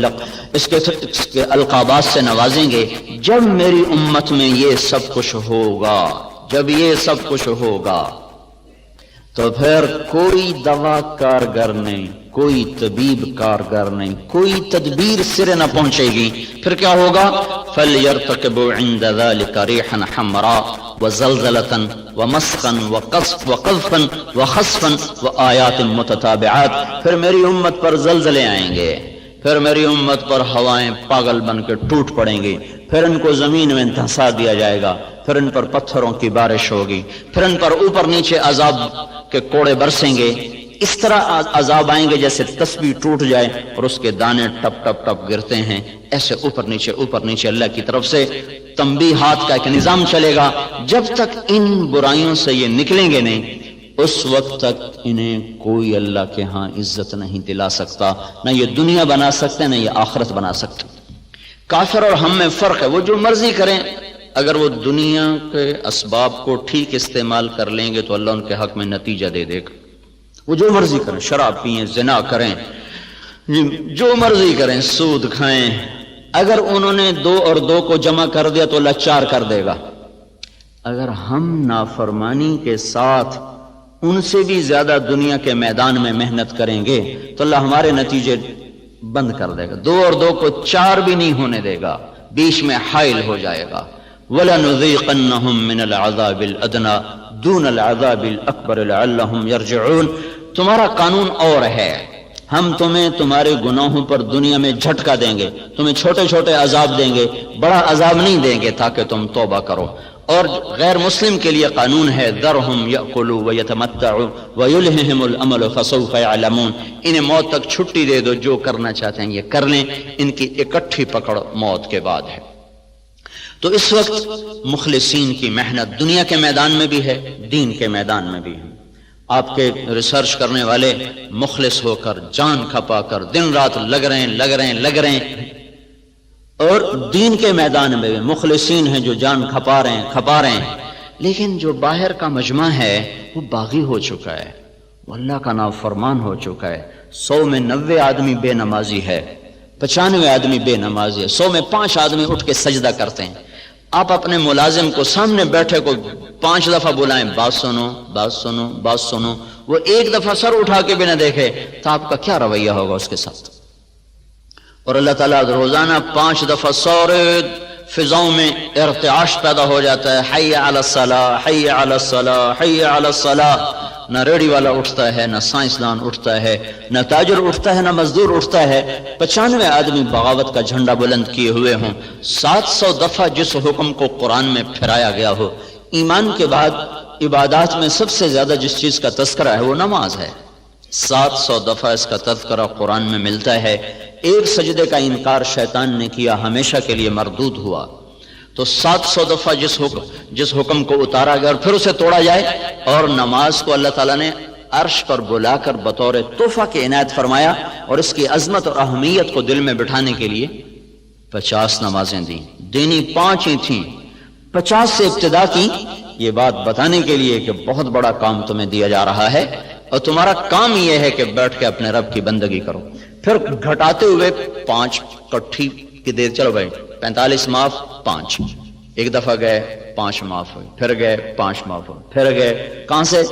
القابات سے نوازیں گے۔ جب میری امت میں یہ سب کچھ ہوگا، جب یہ سب کچھ ہوگا تو پھر کوئی دوا کارگر نہیں، کوئی طبیب کارگر نہیں، کوئی تدبیر سرے نہ پہنچے گی۔ پھر کیا ہوگا؟ فَلْيَرْتَقِبُوا عِنْدَ ذَلِكَ رِيحًا حَمْرَاء وَزَلْزَلَةً وَمَسْخًا وَقَذْفًا وَخَسْفًا وَآيَاتٍ مُتَتَابِعَاتٍ، پھر میری امت پر زلزلے آئیں گے، پھر میری امت پر ہوائیں پاگل بن کے ٹوٹ پڑیں گی، پھر ان کو زمین میں دھسا دیا جائے گا، پھر ان پر پتھروں کی بارش ہوگی، پھر ان پر اوپر نیچے عذاب کے کوڑے برسیں گے، اس طرح عذاب آئیں گے جیسے تسبیح ٹوٹ جائے اور اس کے دانے ٹپ ٹپ ٹپ گرتے ہیں، ایسے اوپر نیچے اللہ کی طرف سے تنبیہات کا ایک نظام چلے گا۔ جب تک ان برائیوں سے یہ نکلیں گے نہیں، اس وقت تک انہیں کوئی اللہ کے ہاں عزت نہیں دلا سکتا، نہ یہ دنیا بنا سکتے نہ یہ آخرت بنا سکتے۔ کافر اور ہم میں فرق ہے، وہ جو مرضی کریں، اگر وہ دنیا کے اسباب کو ٹھیک استعمال کر لیں گے تو اللہ ان کے حق میں نتیجہ دے دے گا۔ وہ جو مرضی کریں، شراب پئیں، زنا کریں، جو مرضی کریں، سود کھائیں، اگر انہوں نے 2 اور 2 کو جمع کر دیا تو اللہ 4 کر دے گا۔ اگر ہم نافرمانی کے ساتھ ان سے بھی زیادہ دنیا کے میدان میں محنت کریں گے تو اللہ ہمارے نتیجے بند کر دے گا، 2 اور 2 کو 4 بھی نہیں ہونے دے گا، بیچ میں حائل ہو جائے گا۔ وَلَنُذِيقَنَّهُم مِّنَ الْعَذَابِ الْأَدْنَىٰ، دون العذاب الاکبر لعلہم یرجعون، تمہارا قانون اور ہے، ہم تمہیں تمہارے گناہوں پر دنیا میں جھٹکا دیں گے، تمہیں چھوٹے چھوٹے عذاب دیں گے، بڑا عذاب نہیں دیں گے تاکہ تم توبہ کرو۔ اور غیر مسلم کے لیے قانون ہے ذرہم یأکلوا ویتمتعوا ویلہہم الامل فسوف یعلمون، انہیں موت تک چھٹی دے دو، جو کرنا چاہتے ہیں یہ کر لیں، ان کی اکٹھی پکڑ موت کے بعد ہے۔ تو اس وقت مخلصین کی محنت دنیا کے میدان میں بھی ہے، دین کے میدان میں بھی ہے۔ آپ کے ریسرچ کرنے والے مخلص ہو کر جان کھپا کر دن رات لگ رہے ہیں، اور دین کے میدان میں بھی مخلصین ہیں جو جان کھپا رہے ہیں، لیکن جو باہر کا مجمع ہے وہ باغی ہو چکا ہے، وہ اللہ کا نافرمان ہو چکا ہے۔ 100 میں 90 آدمی بے نمازی ہے، 95 آدمی بے نمازی ہے، 100 میں 5 آدمی اٹھ کے سجدہ کرتے ہیں۔ آپ اپنے ملازم کو سامنے بیٹھے کو 5 دفعہ بلائیں، بات سنو بات سنو بات سنو، وہ ایک دفعہ سر اٹھا کے بھی نہ دیکھے تو آپ کا کیا رویہ ہوگا اس کے ساتھ؟ اور اللہ تعالیٰ روزانہ 5 دفعہ سورے فضاؤں میں ارتعاش پیدا ہو جاتا ہے، حی علی الصلاۃ حی علی الصلاۃ حی علی الصلاۃ۔ نہ ریڑھی والا اٹھتا ہے، نہ سائنسدان اٹھتا ہے، نہ تاجر اٹھتا ہے، نہ مزدور اٹھتا ہے۔ 95 آدمی بغاوت کا جھنڈا بلند کیے ہوئے ہوں۔ 700 دفعہ جس حکم کو قرآن میں پھیرایا گیا ہو، ایمان کے بعد عبادات میں سب سے زیادہ جس چیز کا تذکرہ ہے وہ نماز ہے۔ 700 دفعہ اس کا تذکرہ قرآن میں ملتا ہے۔ ایک سجدے کا انکار شیطان نے کیا، ہمیشہ کے لیے مردود ہوا۔ تو 700 دفعہ جس حکم کو اتارا گیا اور پھر اسے توڑا جائے، اور نماز کو اللہ تعالیٰ نے عرش پر بلا کر بطور تحفہ کے عنایت فرمایا، اور اس کی عظمت اور اہمیت کو دل میں بٹھانے کے لیے 50 نمازیں دیں، دینی 5 ہی تھیں، 50 سے ابتدا کی، یہ بات بتانے کے لیے کہ بہت بڑا کام تمہیں دیا جا رہا ہے، اور تمہارا کام یہ ہے کہ بیٹھ کے اپنے رب کی بندگی کرو۔ پھر گھٹاتے ہوئے 5 کٹھی کی دیر، چلو بھائی 45 معاف 5، ایک دفعہ گئے 5 معاف ہوئے، پھر گئے 5 معاف ہوئے، پھر گئے کہاں سے؟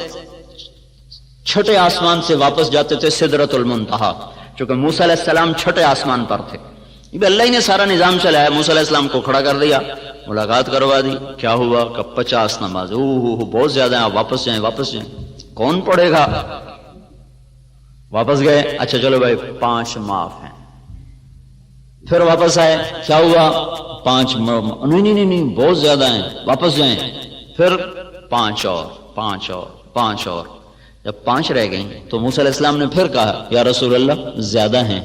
چھٹے آسمان سے واپس جاتے تھے سدرۃ المنتہا، چونکہ موسیٰ علیہ السلام چھٹے آسمان پر تھے۔ یہ اللہ ہی نے سارا نظام چلایا، موسیٰ علیہ السلام کو کھڑا کر دیا، ملاقات کروا دی، کیا ہوا کہ 50 نماز، بہت زیادہ ہیں، آپ واپس جائیں واپس جائیں، کون پڑھے گا؟ واپس گئے، اچھا چلو بھائی 5 معاف ہیں، پھر واپس آئے، کیا ہوا؟ 5 نہیں بہت زیادہ ہیں، واپس جائیں، پھر 5 اور 5 اور 5 اور، جب 5 رہ گئیں تو موسیٰ علیہ السلام نے پھر کہا یا رسول اللہ زیادہ ہیں،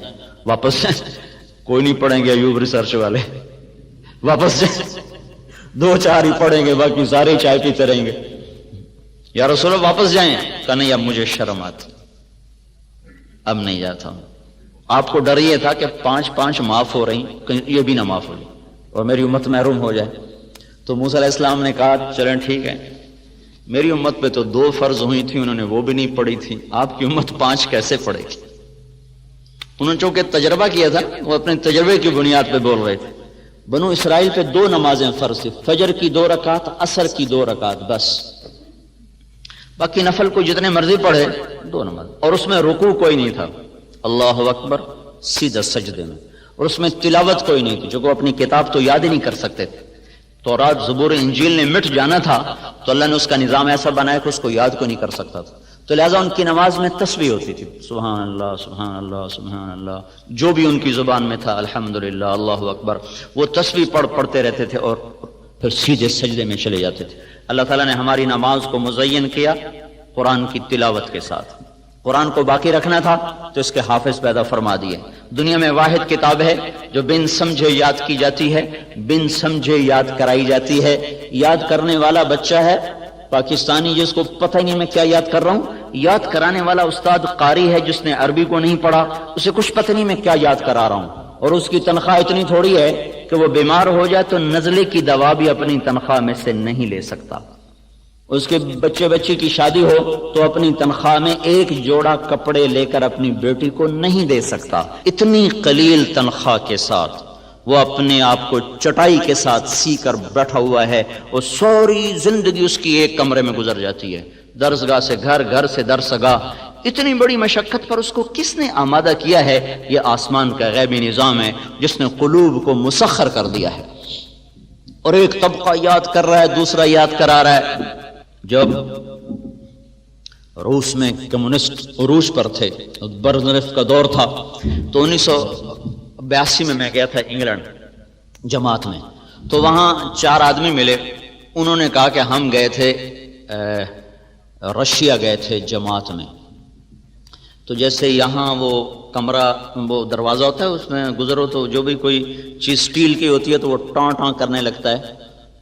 واپس جائیں، کوئی نہیں پڑھیں گے ایوب ریسرچ والے، واپس جائیں، 2-4 ہی پڑھیں گے، باقی سارے چائے پیتے رہیں گے، یا رسول اللہ واپس جائیں، کہا نہیں اب مجھے شرم آتی، اب نہیں جاتا ہوں۔ آپ کو ڈر یہ تھا کہ 5 معاف ہو رہی، کہیں یہ بھی نہ معاف ہو جائے اور میری امت محروم ہو جائے۔ تو موسیٰ علیہ السلام نے کہا چلیں ٹھیک ہے، میری امت پہ تو 2 فرض ہوئی تھی، انہوں نے وہ بھی نہیں پڑھی تھی، آپ کی امت 5 کیسے پڑھے گی؟ انہوں نے چونکہ تجربہ کیا تھا، وہ اپنے تجربے کی بنیاد پہ بول رہے تھے۔ بنو اسرائیل پہ 2 نمازیں فرض تھی، فجر کی 2 رکعت، عصر کی 2 رکعت، بس، باقی نفل کو جتنے مرضی پڑھے 2 نماز، اور اس میں رکوع کوئی نہیں تھا، اللہ اکبر سیدھا سجدے میں، اور اس میں تلاوت کوئی نہیں تھی، جو کہ اپنی کتاب تو یاد ہی نہیں کر سکتے تھے، تورات زبور انجیل نے مٹ جانا تھا تو اللہ نے اس کا نظام ایسا بنایا کہ اس کو یاد کو نہیں کر سکتا تھا، تو لہٰذا ان کی نماز میں تسبیح ہوتی تھی، سبحان اللہ سبحان اللہ سبحان اللہ، جو بھی ان کی زبان میں تھا، الحمدللہ اللہ اکبر، وہ تسبیح پڑھتے رہتے تھے اور پھر سیدھے سجدے میں چلے جاتے تھے۔ اللہ تعالیٰ نے ہماری نماز کو مزین کیا قرآن کی تلاوت کے ساتھ، قرآن کو باقی رکھنا تھا تو اس کے حافظ پیدا فرما دیے۔ دنیا میں واحد کتاب ہے جو بن سمجھے یاد کی جاتی ہے، بن سمجھے یاد کرائی جاتی ہے۔ یاد کرنے والا بچہ ہے پاکستانی جس کو پتہ ہی نہیں میں کیا یاد کر رہا ہوں، یاد کرانے والا استاد قاری ہے جس نے عربی کو نہیں پڑھا، اسے کچھ پتہ نہیں میں کیا یاد کرا رہا ہوں، اور اس کی تنخواہ اتنی تھوڑی ہے کہ وہ بیمار ہو جائے تو نزلے کی دوا بھی اپنی تنخواہ میں سے نہیں لے سکتا، اس کے بچے کی شادی ہو تو اپنی تنخواہ میں 1 جوڑا کپڑے لے کر اپنی بیٹی کو نہیں دے سکتا، اتنی قلیل تنخواہ کے ساتھ وہ اپنے آپ کو چٹائی کے ساتھ سی کر بیٹھا ہوا ہے، اور ساری زندگی اس کی ایک کمرے میں گزر جاتی ہے، درسگاہ سے گھر، گھر سے درسگاہ، اتنی بڑی مشقت پر اس کو کس نے آمادہ کیا ہے؟ یہ آسمان کا غیبی نظام ہے جس نے قلوب کو مسخر کر دیا ہے، اور ایک طبقہ یاد کر رہا ہے، دوسرا یاد کرا رہا ہے، جب روس میں کمیونسٹ عروج پر تھے، برزنف کا دور تھا، تو 1982 میں گیا تھا انگلینڈ جماعت میں، تو وہاں 4 آدمی ملے، انہوں نے کہا کہ ہم گئے تھے رشیا گئے تھے جماعت میں، تو جیسے یہاں وہ کمرہ وہ دروازہ ہوتا ہے اس میں گزرو تو جو بھی کوئی چیز سٹیل کی ہوتی ہے تو وہ ٹاں ٹاں کرنے لگتا ہے،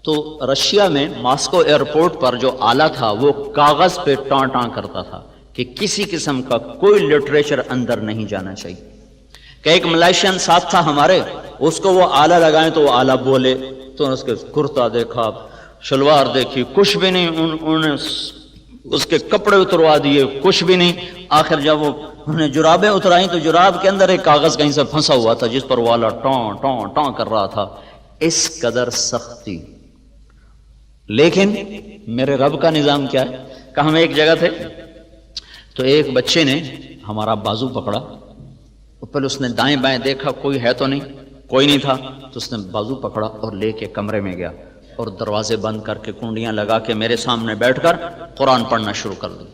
تو رشیا میں ماسکو ایئرپورٹ پر جو آلہ تھا وہ کاغذ پہ ٹاں ٹاں کرتا تھا کہ کسی قسم کا کوئی لٹریچر اندر نہیں جانا چاہیے، کہ ایک ملائیشین ساتھ تھا ہمارے، اس کو وہ آلہ لگائیں تو وہ آلہ بولے، تو اس کے کرتا دیکھا، شلوار دیکھی، کچھ بھی نہیں، انہوں نے اس کے کپڑے اتروا دیے، کچھ بھی نہیں، آخر جب وہ انہوں نے جرابیں اترائیں تو جراب کے اندر ایک کاغذ کہیں سے پھنسا ہوا تھا جس پر وہ آلہ ٹاں ٹاں ٹاں کر رہا تھا، اس قدر سختی۔ لیکن میرے رب کا نظام کیا ہے کہ ہم ایک جگہ تھے تو ایک بچے نے ہمارا بازو پکڑا، پہلے اس نے دائیں بائیں دیکھا کوئی ہے تو نہیں، کوئی نہیں تھا، تو اس نے بازو پکڑا اور لے کے کمرے میں گیا اور دروازے بند کر کے کنڈیاں لگا کے میرے سامنے بیٹھ کر قرآن پڑھنا شروع کر دی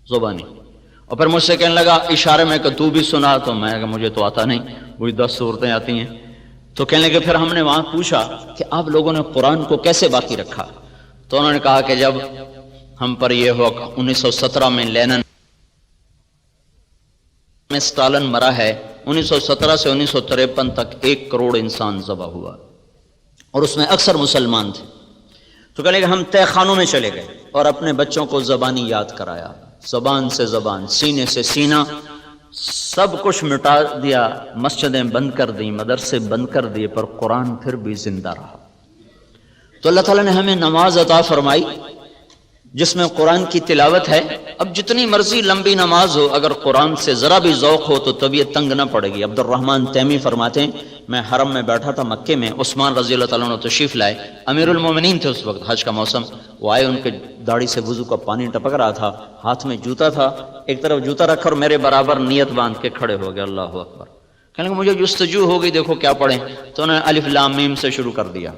زبانی، اور پھر مجھ سے کہنے لگا اشارے میں کہ تو بھی سنا، تو میں کہ مجھے تو آتا نہیں، وہی 10 صورتیں آتی ہیں، تو کہنے لگے پھر ہم نے وہاں پوچھا کہ آپ لوگوں نے قرآن کو کیسے باقی رکھا، تو انہوں نے کہا کہ جب ہم پر یہ ہوا 1917 میں لینن میں اسٹالن مرا ہے، 1917 سے 1953 تک 1 کروڑ انسان ذبح ہوا اور اس میں اکثر مسلمان تھے، تو کہنے لگے ہم تہ خانوں میں چلے گئے اور اپنے بچوں کو زبانی یاد کرایا، زبان سے زبان، سینے سے سینہ، سب کچھ مٹا دیا، مسجدیں بند کر دیں، مدرسے بند کر دیے، پر قرآن پھر بھی زندہ رہا۔ تو اللہ تعالیٰ نے ہمیں نماز عطا فرمائی جس میں قرآن کی تلاوت ہے، اب جتنی مرضی لمبی نماز ہو اگر قرآن سے ذرا بھی ذوق ہو تو طبیعت تنگ نہ پڑے گی۔ عبد الرحمن تیمی فرماتے ہیں میں حرم میں بیٹھا تھا مکے میں، عثمان رضی اللہ تعالیٰ عنہ تشریف لائے، امیر المومنین تھے اس وقت، حج کا موسم، وہ آئے، ان کے داڑھی سے وضو کا پانی ٹپک رہا تھا، ہاتھ میں جوتا تھا، ایک طرف جوتا رکھا اور میرے برابر نیت باندھ کے کھڑے ہو گئے، اللہ اکبر، کہنے لگے مجھے جستجو ہو گئی، دیکھو کیا پڑھیں، تو انہوں نے الف لام میم سے شروع کر دیا،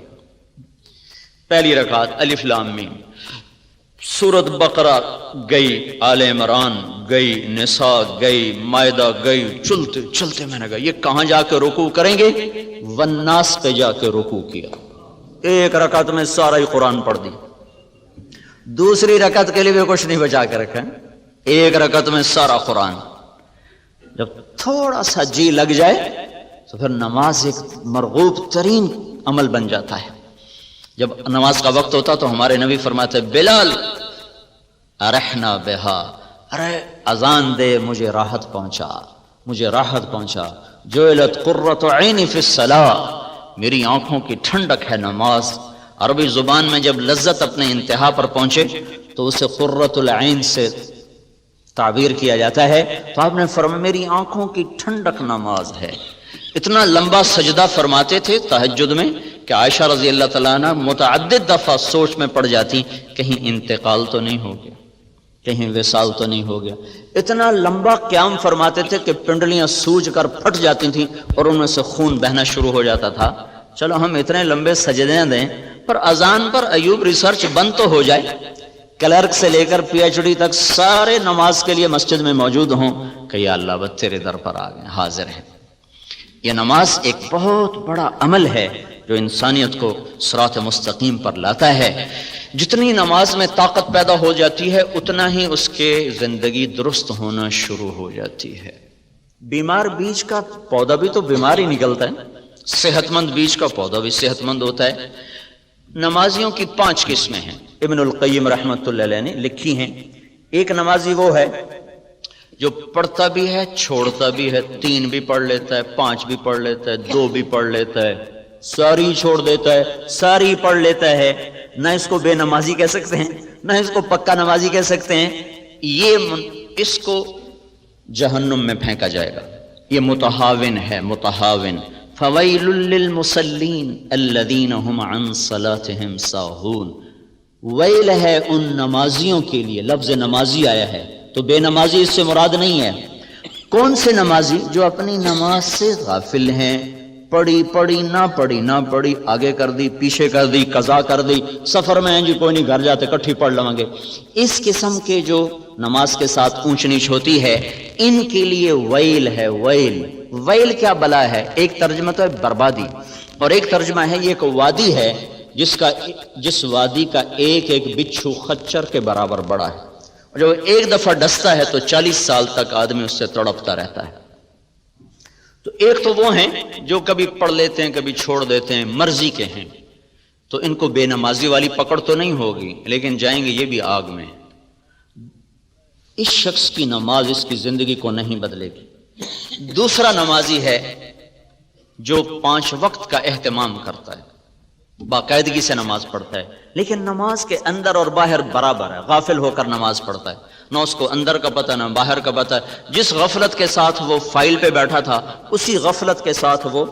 پہلی رکعت الف لام میم، سورت بقرہ گئی، آل عمران گئی، نساء گئی، مائدہ گئی، چلتے چلتے میں نے کہا یہ کہاں جا کے رکوع کریں گے، والناس پہ جا کے رکوع کیا، ایک رکعت میں سارا ہی قرآن پڑھ دی، دوسری رکعت کے لیے بھی کچھ نہیں بچا کے رکھا، ایک رکعت میں سارا قرآن۔ جب تھوڑا سا جی لگ جائے تو پھر نماز ایک مرغوب ترین عمل بن جاتا ہے۔ جب نماز کا وقت ہوتا تو ہمارے نبی فرماتے بلال ارحنا بہا، ارے اذان دے مجھے راحت پہنچا، مجھے راحت پہنچا، جعلت قرۃ عینی فی الصلاۃ، میری آنکھوں کی ٹھنڈک ہے نماز۔ عربی زبان میں جب لذت اپنے انتہا پر پہنچے تو اسے قرۃ العین سے تعبیر کیا جاتا ہے، تو آپ نے فرمایا میری آنکھوں کی ٹھنڈک نماز ہے۔ اتنا لمبا سجدہ فرماتے تھے تہجد میں کہ عائشہ رضی اللہ تعالیٰ عنہ متعدد دفعہ سوچ میں پڑ جاتی کہیں انتقال تو نہیں ہو گیا، کہیں وصال تو نہیں ہو گیا۔ اتنا لمبا قیام فرماتے تھے کہ پنڈلیاں سوج کر پھٹ جاتی تھیں اور ان میں سے خون بہنا شروع ہو جاتا تھا۔ چلو ہم اتنے لمبے سجدے دیں پر اذان پر ایوب ریسرچ بند تو ہو جائے، کلرک سے لے کر پی ایچ ڈی تک سارے نماز کے لیے مسجد میں موجود ہوں کہ یا اللہ بس تیرے در پر آ گئے، حاضر ہیں۔ یہ نماز ایک بہت بڑا عمل ہے جو انسانیت کو صراط مستقیم پر لاتا ہے۔ جتنی نماز میں طاقت پیدا ہو جاتی ہے اتنا ہی اس کے زندگی درست ہونا شروع ہو جاتی ہے۔ بیمار بیج کا پودا بھی تو بیمار ہی نکلتا ہے، صحت مند بیج کا پودا بھی صحت مند ہوتا ہے۔ نمازیوں کی 5 قسمیں ہیں، ابن القیم رحمۃ اللہ علیہ نے لکھی ہیں۔ ایک نمازی وہ ہے جو پڑھتا بھی ہے چھوڑتا بھی ہے، 3 بھی پڑھ لیتا ہے، 5 بھی پڑھ لیتا ہے، 2 بھی پڑھ لیتا ہے، ساری چھوڑ دیتا ہے، ساری پڑھ لیتا ہے، نہ اس کو بے نمازی کہہ سکتے ہیں نہ اس کو پکا نمازی کہہ سکتے ہیں، اس کو جہنم میں پھینکا جائے گا، یہ متہاون ہے، متہاون۔ فویل للمصلین الذین هم عن صلاتهم ساہون، ویل ہے ان نمازیوں کے لیے، لفظ نمازی آیا ہے تو بے نمازی اس سے مراد نہیں ہے۔ کون سے نمازی؟ جو اپنی نماز سے غافل ہیں، پڑھی نہ پڑھی، آگے کر دی پیچھے کر دی، قضا کر دی، سفر میں ہیں جی کوئی نہیں، گھر جاتے کٹھی پڑھ لیں گے۔ اس قسم کے جو نماز کے ساتھ اونچ نیچ ہوتی ہے، ان کے لیے ویل ہے۔ ویل کیا بلا ہے؟ ایک ترجمہ تو ہے بربادی، اور ایک ترجمہ ہے یہ ایک وادی ہے جس وادی کا ایک ایک بچھو خچر کے برابر بڑا ہے، اور جو ایک دفعہ ڈستا ہے تو 40 سال تک آدمی اس سے تڑپتا رہتا ہے۔ تو ایک تو وہ ہیں جو کبھی پڑھ لیتے ہیں کبھی چھوڑ دیتے ہیں، مرضی کے ہیں، تو ان کو بے نمازی والی پکڑ تو نہیں ہوگی، لیکن جائیں گے یہ بھی آگ میں۔ اس شخص کی نماز اس کی زندگی کو نہیں بدلے گی۔ دوسرا نمازی ہے جو 5 وقت کا اہتمام کرتا ہے، باقاعدگی سے نماز پڑھتا ہے، لیکن نماز کے اندر اور باہر برابر ہے، غافل ہو کر نماز پڑھتا ہے، نہ اس کو اندر کا پتہ نہ باہر کا پتہ۔ جس غفلت کے ساتھ وہ فائل پہ بیٹھا تھا، اسی غفلت کے ساتھ وہ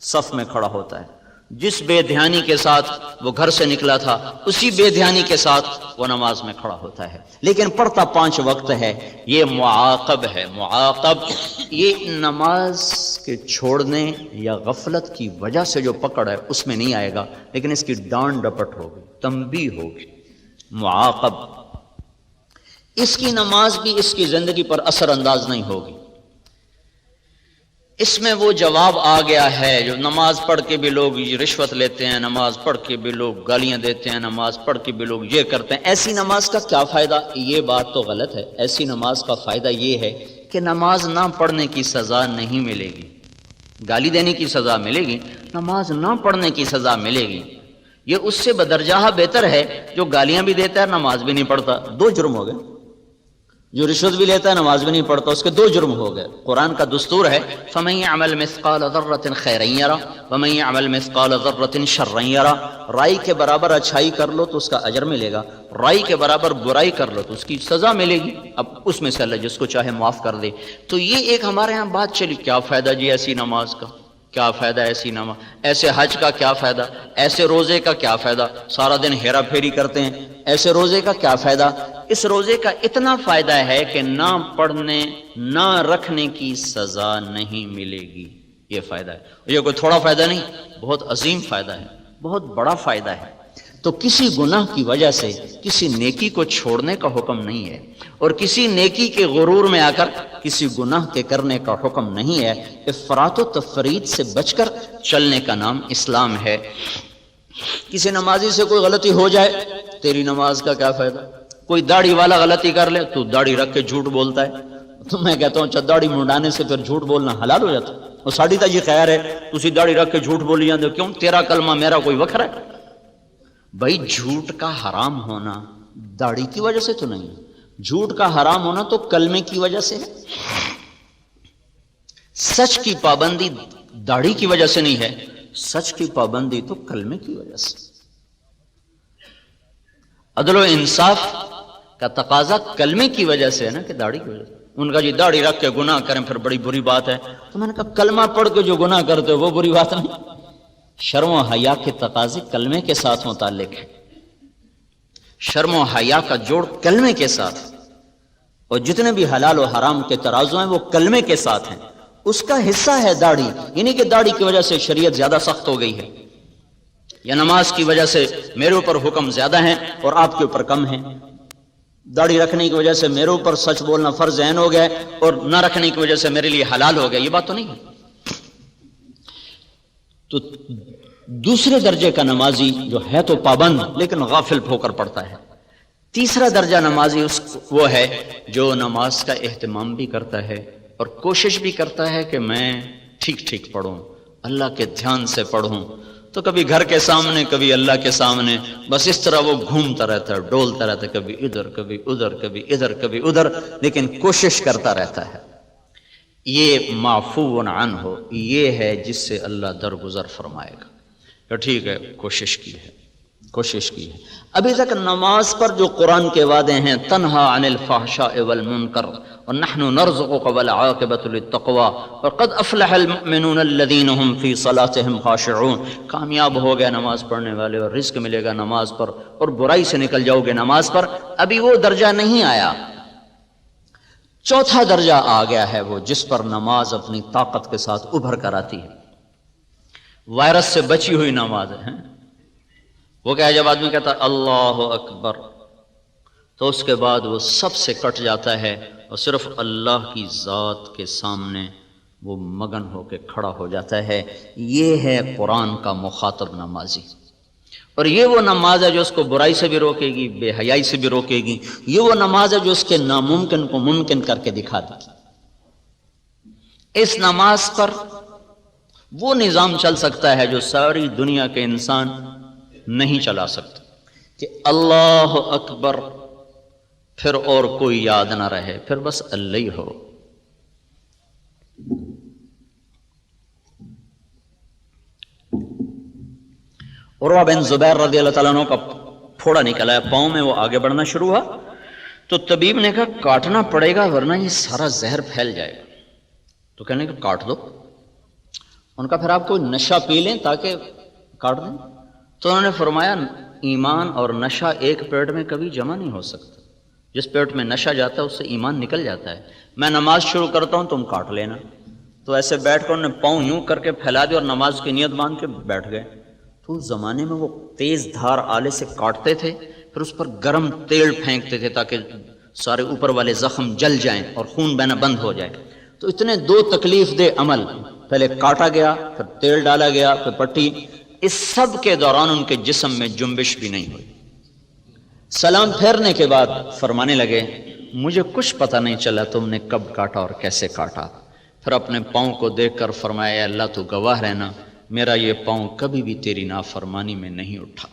صف میں کھڑا ہوتا ہے۔ جس بے دھیانی کے ساتھ وہ گھر سے نکلا تھا، اسی بے دھیانی کے ساتھ وہ نماز میں کھڑا ہوتا ہے، لیکن پڑھتا 5 وقت ہے۔ یہ معاقب ہے، معاقب۔ یہ نماز کے چھوڑنے یا غفلت کی وجہ سے جو پکڑ ہے اس میں نہیں آئے گا، لیکن اس کی ڈانٹ ڈپٹ ہوگی، تنبیہ ہوگی، معاقب۔ اس کی نماز بھی اس کی زندگی پر اثر انداز نہیں ہوگی۔ اس میں وہ جواب آ گیا ہے جو نماز پڑھ کے بھی لوگ رشوت لیتے ہیں، نماز پڑھ کے بھی لوگ گالیاں دیتے ہیں، نماز پڑھ کے بھی لوگ یہ کرتے ہیں۔ ایسی نماز کا کیا فائدہ؟ یہ بات تو غلط ہے۔ ایسی نماز کا فائدہ یہ ہے کہ نماز نہ پڑھنے کی سزا نہیں ملے گی، گالی دینے کی سزا ملے گی، نماز نہ پڑھنے کی سزا ملے گی۔ یہ اس سے بدرجہ بہتر ہے جو گالیاں بھی دیتا ہے نماز بھی نہیں پڑھتا، 2 جرم ہو گئے۔ جو رشوت بھی لیتا ہے نماز بھی نہیں پڑھتا، اس کے 2 جرم ہو گئے۔ قرآن کا دستور ہے فَمَن يَعْمَلْ مِثْقَالَ ذَرَّةٍ خَيْرًا يَرَهُ وَمَن يَعْمَلْ مِثْقَالَ ذَرَّةٍ شَرًّا يَرَهُ۔ رائی کے برابر اچھائی کر لو تو اس کا اجر ملے گا، رائی کے برابر برائی کر لو تو اس کی سزا ملے گی۔ اب اس میں سے اللہ جس کو چاہے معاف کر دے۔ تو یہ ایک ہمارے ہاں بات چلی، کیا فائدہ جی ایسی نماز کا، کیا فائدہ ایسی نماز، ایسے حج کا کیا فائدہ، ایسے روزے کا کیا فائدہ، سارا دن ہیرا پھیری کرتے ہیں، ایسے روزے کا کیا فائدہ؟ اس روزے کا اتنا فائدہ ہے کہ نہ پڑھنے نہ رکھنے کی سزا نہیں ملے گی، یہ فائدہ ہے۔ یہ کوئی تھوڑا فائدہ نہیں، بہت عظیم فائدہ ہے، بہت بڑا فائدہ ہے۔ تو کسی گناہ کی وجہ سے کسی نیکی کو چھوڑنے کا حکم نہیں ہے، اور کسی نیکی کے غرور میں آ کر کسی گناہ کے کرنے کا حکم نہیں ہے۔ افراط و تفرید سے بچ کر چلنے کا نام اسلام ہے۔ کسی نمازی سے کوئی غلطی ہو جائے، تیری نماز کا کیا فائدہ؟ کوئی داڑھی والا غلطی کر لے تو داڑھی رکھ کے جھوٹ بولتا ہے، تو میں کہتا ہوں اچھا داڑھی منڈانے سے پھر جھوٹ بولنا حلال ہو جاتا ہے؟ اور ساڑھی تا جی خیر ہے تسی داڑھی رکھ کے جھوٹ بولی جاندے ہو، کیوں؟ تیرا کلمہ میرا کوئی وکھرا ہے؟ بھائی جھوٹ کا حرام ہونا داڑھی کی وجہ سے تو نہیں، جھوٹ کا حرام ہونا تو کلمے کی وجہ سے ہے۔ سچ کی پابندی داڑھی کی وجہ سے نہیں ہے، سچ کی پابندی تو کلمے کی وجہ سے۔ عدل و انصاف کا تقاضا کلمے کی وجہ سے ہے نا، کہ داڑھی کی وجہ سے۔ ان کا جی داڑھی رکھ کے گناہ کریں پھر بڑی بری بات ہے، تو میں نے کہا کلمہ پڑھ کے جو گناہ کرتے ہو وہ بری بات نہیں۔ شرم و حیا کے تقاضے کلمے کے ساتھ متعلق ہے، شرم و حیا کا جوڑ کلمے کے ساتھ، اور جتنے بھی حلال و حرام کے ترازو ہیں وہ کلمے کے ساتھ ہیں۔ اس کا حصہ ہے داڑھی، یعنی کہ داڑھی کی وجہ سے شریعت زیادہ سخت ہو گئی ہے، یا نماز کی وجہ سے میرے اوپر حکم زیادہ ہیں اور آپ کے اوپر کم ہیں، داڑھی رکھنے کی وجہ سے میرے اوپر سچ بولنا فرض عین ہو گیا اور نہ رکھنے کی وجہ سے میرے لیے حلال ہو گیا، یہ بات تو نہیں ہے۔ تو دوسرے درجے کا نمازی جو ہے تو پابند لیکن غافل ہو کر پڑھتا ہے۔ تیسرا درجہ نمازی وہ ہے جو نماز کا اہتمام بھی کرتا ہے اور کوشش بھی کرتا ہے کہ میں ٹھیک ٹھیک پڑھوں، اللہ کے دھیان سے پڑھوں، تو کبھی گھر کے سامنے کبھی اللہ کے سامنے، بس اس طرح وہ گھومتا رہتا ہے، ڈولتا رہتا ہے، کبھی ادھر کبھی ادھر کبھی ادھر کبھی ادھر، لیکن کوشش کرتا رہتا ہے۔ یہ معفو عنہ، یہ ہے جس سے اللہ درگزر فرمائے گا کہ ٹھیک ہے کوشش کی ہے، کوشش کی ہے۔ ابھی تک نماز پر جو قرآن کے وعدے ہیں، تنہا عن الفحشاء والمنکر ونحن نرزقک والعاقبۃ للتقوی وقد افلح المؤمنون الذین هم فی صلاتهم خاشعون، کامیاب ہو گئے نماز پڑھنے والے اور رزق ملے گا نماز پر، اور برائی سے نکل جاؤ گے نماز پر۔ ابھی وہ درجہ نہیں آیا، چوتھا درجہ آ گیا ہے، وہ جس پر نماز اپنی طاقت کے ساتھ ابھر کر آتی ہے۔ وائرس سے بچی ہوئی نماز ہے. وہ کیا ہے، جب آدمی کہتا ہے اللہ اکبر تو اس کے بعد وہ سب سے کٹ جاتا ہے اور صرف اللہ کی ذات کے سامنے وہ مگن ہو کے کھڑا ہو جاتا ہے. یہ ہے قرآن کا مخاطب نمازی. اور یہ وہ نماز ہے جو اس کو برائی سے بھی روکے گی، بے حیائی سے بھی روکے گی. یہ وہ نماز ہے جو اس کے ناممکن کو ممکن کر کے دکھا دے گی. اس نماز پر وہ نظام چل سکتا ہے جو ساری دنیا کے انسان نہیں چلا سکتے، کہ اللہ اکبر پھر اور کوئی یاد نہ رہے، پھر بس اللہ ہی ہو. عروہ بن زبیر رضی اللہ تعالیٰ عنہ کا پھوڑا نکلا ہے پاؤں میں، وہ آگے بڑھنا شروع ہوا تو طبیب نے کہا کاٹنا پڑے گا ورنہ یہ سارا زہر پھیل جائے گا. تو کہنے کہ کاٹ دو. ان کا پھر آپ کوئی نشہ پی لیں تاکہ کاٹ دیں. تو انہوں نے فرمایا ایمان اور نشہ ایک پیٹ میں کبھی جمع نہیں ہو سکتا. جس پیٹ میں نشہ جاتا ہے اس سے ایمان نکل جاتا ہے. میں نماز شروع کرتا ہوں تم کاٹ لینا. تو ایسے بیٹھ کر انہوں نے پاؤں یوں کر کے پھیلا دیا اور نماز کی نیت باندھ کے بیٹھ گئے. تو اس زمانے میں وہ تیز دھار آلے سے کاٹتے تھے، پھر اس پر گرم تیل پھینکتے تھے تاکہ سارے اوپر والے زخم جل جائیں اور خون بہنا بند ہو جائے. تو اتنے دو تکلیف دہ عمل، پہلے کاٹا گیا، پھر تیل ڈالا گیا، پھر پٹی. اس سب کے دوران ان کے جسم میں جنبش بھی نہیں ہوئی. سلام پھیرنے کے بعد فرمانے لگے مجھے کچھ پتہ نہیں چلا تم نے کب کاٹا اور کیسے کاٹا. پھر اپنے پاؤں کو دیکھ کر فرمایا اے اللہ تو گواہ رہنا میرا یہ پاؤں کبھی بھی تیری نافرمانی میں نہیں اٹھا.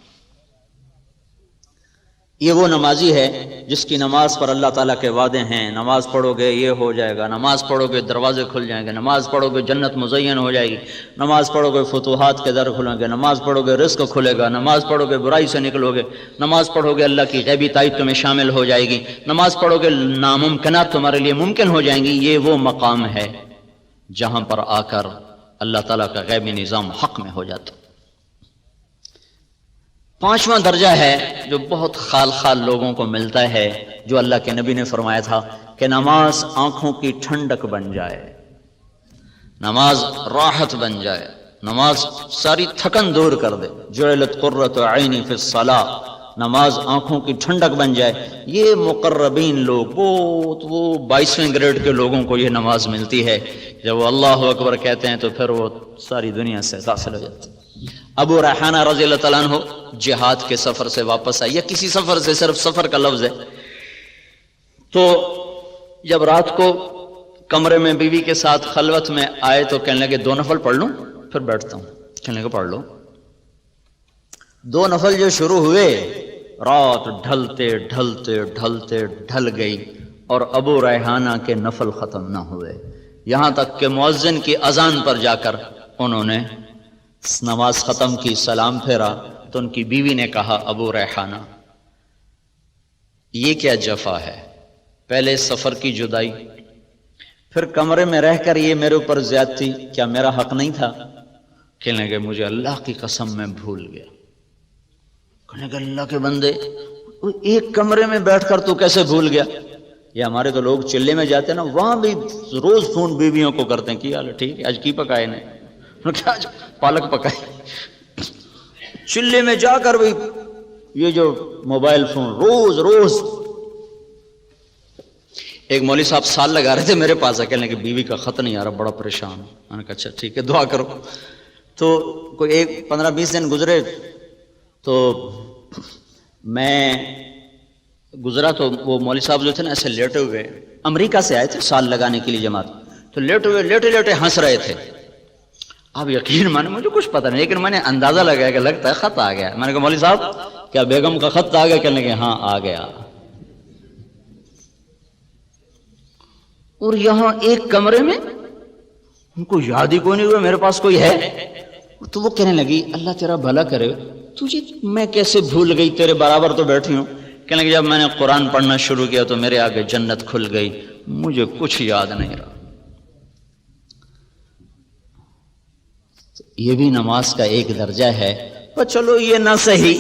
یہ وہ نمازی ہے جس کی نماز پر اللہ تعالیٰ کے وعدے ہیں، نماز پڑھو گے یہ ہو جائے گا، نماز پڑھو گے دروازے کھل جائیں گے، نماز پڑھو گے جنت مزین ہو جائے گی، نماز پڑھو گے فتوحات کے در کھلیں گے، نماز پڑھو گے رزق کھلے گا، نماز پڑھو گے برائی سے نکلو گے، نماز پڑھو گے اللہ کی غیبی تائید تمہیں شامل ہو جائے گی، نماز پڑھو گے ناممکنات تمہارے لیے ممکن ہو جائیں گی. یہ وہ مقام ہے جہاں پر آ کر اللہ تعالیٰ کا غیبی نظام حق میں ہو جاتا. پانچواں درجہ ہے جو بہت خال خال لوگوں کو ملتا ہے، جو اللہ کے نبی نے فرمایا تھا کہ نماز آنکھوں کی ٹھنڈک بن جائے، نماز راحت بن جائے، نماز ساری تھکن دور کر دے. جعلت قرۃ عینی فی الصلاۃ، نماز آنکھوں کی ٹھنڈک بن جائے. یہ مقربین لوگ وہ 22ویں گریڈ کے لوگوں کو یہ نماز ملتی ہے. جب وہ اللہ اکبر کہتے ہیں تو پھر وہ ساری دنیا سے غافل ہو جاتے ہیں. ابو ریحانہ رضی اللہ تعالیٰ عنہ جہاد کے سفر سے واپس آئے، یا کسی سفر سے، صرف سفر کا لفظ ہے. تو جب رات کو کمرے میں بیوی کے ساتھ خلوت میں آئے تو کہنے لگے 2 نفل پڑھ لوں پھر بیٹھتا ہوں. کہنے لگے پڑھ لو. 2 نفل جو شروع ہوئے رات ڈھلتے ڈھلتے ڈھلتے ڈھل گئی اور ابو ریحانہ کے نفل ختم نہ ہوئے، یہاں تک کہ مؤذن کی اذان پر جا کر انہوں نے نماز ختم کی، سلام پھیرا تو ان کی بیوی نے کہا ابو ریحانہ یہ کیا جفا ہے، پہلے سفر کی جدائی، پھر کمرے میں رہ کر یہ میرے اوپر زیادتی، کیا میرا حق نہیں تھا؟ کہنے لگے مجھے اللہ کی قسم میں بھول گیا. کہنے لگے اللہ کے بندے ایک کمرے میں بیٹھ کر تو کیسے بھول گیا؟ یہ ہمارے تو لوگ چلے میں جاتے ہیں نا، وہاں بھی روز فون بیویوں کو کرتے ہیں، کیا ٹھیک ہے آج کی پکائے نے، کیا پالک پکائی. چلے میں جا کر بھی یہ جو موبائل فون روز. ایک مولوی صاحب سال لگا رہے تھے میرے پاس، کہنے کہ بیوی کا خط نہیں آ رہا، بڑا پریشان. میں نے کہا اچھا ٹھیک ہے دعا کرو. تو کوئی 15-20 دن گزرے تو میں گزرا تو وہ مولوی صاحب جو تھے نا ایسے لیٹے ہوئے، امریکہ سے آئے تھے سال لگانے کے لیے جماعت، تو لیٹے ہنس رہے تھے. اب یقین مانے مجھے کچھ پتہ نہیں، لیکن میں نے اندازہ لگایا کہ لگتا ہے خط آ گیا. میں نے کہا مولوی صاحب کیا بیگم کا خط آ گیا؟ کہنے لگے ہاں آ گیا. اور یہاں ایک کمرے میں ان کو یاد ہی کوئی نہیں ہوا میرے پاس کوئی ہے. تو وہ کہنے لگی اللہ تیرا بھلا کرے، تجھے میں کیسے بھول گئی، تیرے برابر تو بیٹھی ہوں. کہنے لگے جب میں نے قرآن پڑھنا شروع کیا تو میرے آگے جنت کھل گئی، مجھے کچھ یاد نہیں رہا. یہ بھی نماز کا ایک درجہ ہے. پر چلو یہ نہ صحیح،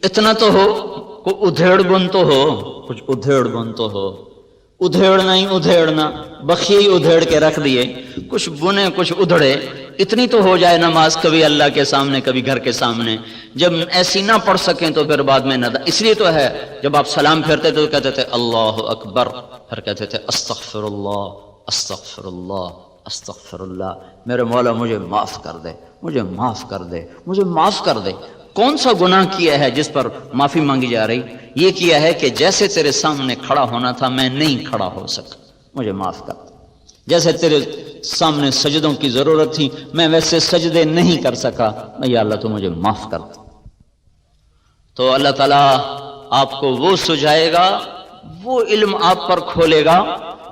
اتنا تو ہو، کوئی ادھیڑ بن تو ہو، کچھ ادھیڑ بن تو ہو. ادھیڑنا ہی ادھیڑنا، بخیے ادھیڑ کے رکھ دیے، کچھ بنے کچھ ادھڑے. اتنی تو ہو جائے نماز کبھی اللہ کے سامنے کبھی گھر کے سامنے، جب ایسی نہ پڑھ سکیں تو پھر بعد میں اس لیے تو ہے جب آپ سلام پھیرتے تو کہتے تھے اللہ اکبر، پھر کہتے تھے استغفر اللہ استغفر اللہ استغفر اللہ، میرے مولا مجھے معاف کر دے، مجھے معاف کر دے، مجھے معاف کر دے۔ کون سا گناہ کیا ہے جس پر معافی مانگی جا رہی؟ یہ کیا ہے کہ جیسے تیرے سامنے کھڑا ہونا تھا میں نہیں کھڑا ہو سکا، مجھے معاف کر دے۔ جیسے تیرے سامنے سجدوں کی ضرورت تھی میں ویسے سجدے نہیں کر سکا، یا اللہ تو مجھے معاف کر دے۔ تو اللہ تعالیٰ آپ کو وہ سجائے گا، وہ علم آپ پر کھولے گا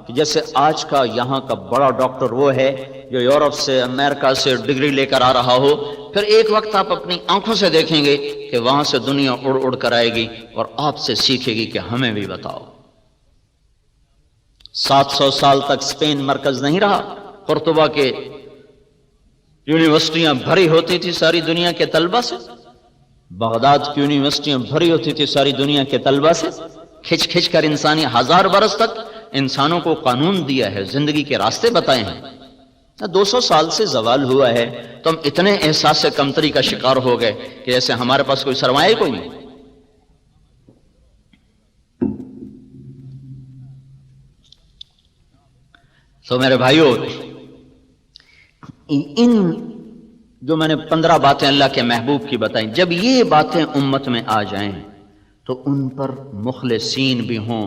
کہ جیسے آج کا یہاں کا بڑا ڈاکٹر وہ ہے جو یورپ سے امریکہ سے ڈگری لے کر آ رہا ہو، پھر ایک وقت آپ اپنی آنکھوں سے دیکھیں گے کہ وہاں سے دنیا اڑ اڑ کر آئے گی اور آپ سے سیکھے گی کہ ہمیں بھی بتاؤ۔ 700 سال تک اسپین مرکز نہیں رہا، قرطبہ کے یونیورسٹیاں بھری ہوتی تھی ساری دنیا کے طلبہ سے، بغداد کی یونیورسٹیاں بھری ہوتی تھی ساری دنیا کے طلبہ سے، کھچ کھچ کر انسانی 1000 برس تک انسانوں کو قانون دیا ہے، زندگی کے راستے بتائے ہیں۔ 200 سال سے زوال ہوا ہے تو ہم اتنے احساس سے کمتری کا شکار ہو گئے کہ جیسے ہمارے پاس کوئی سرمایہ کوئی نہیں۔ تو میرے بھائیوں، ان جو میں نے 15 باتیں اللہ کے محبوب کی بتائیں، جب یہ باتیں امت میں آ جائیں تو ان پر مخلصین بھی ہوں،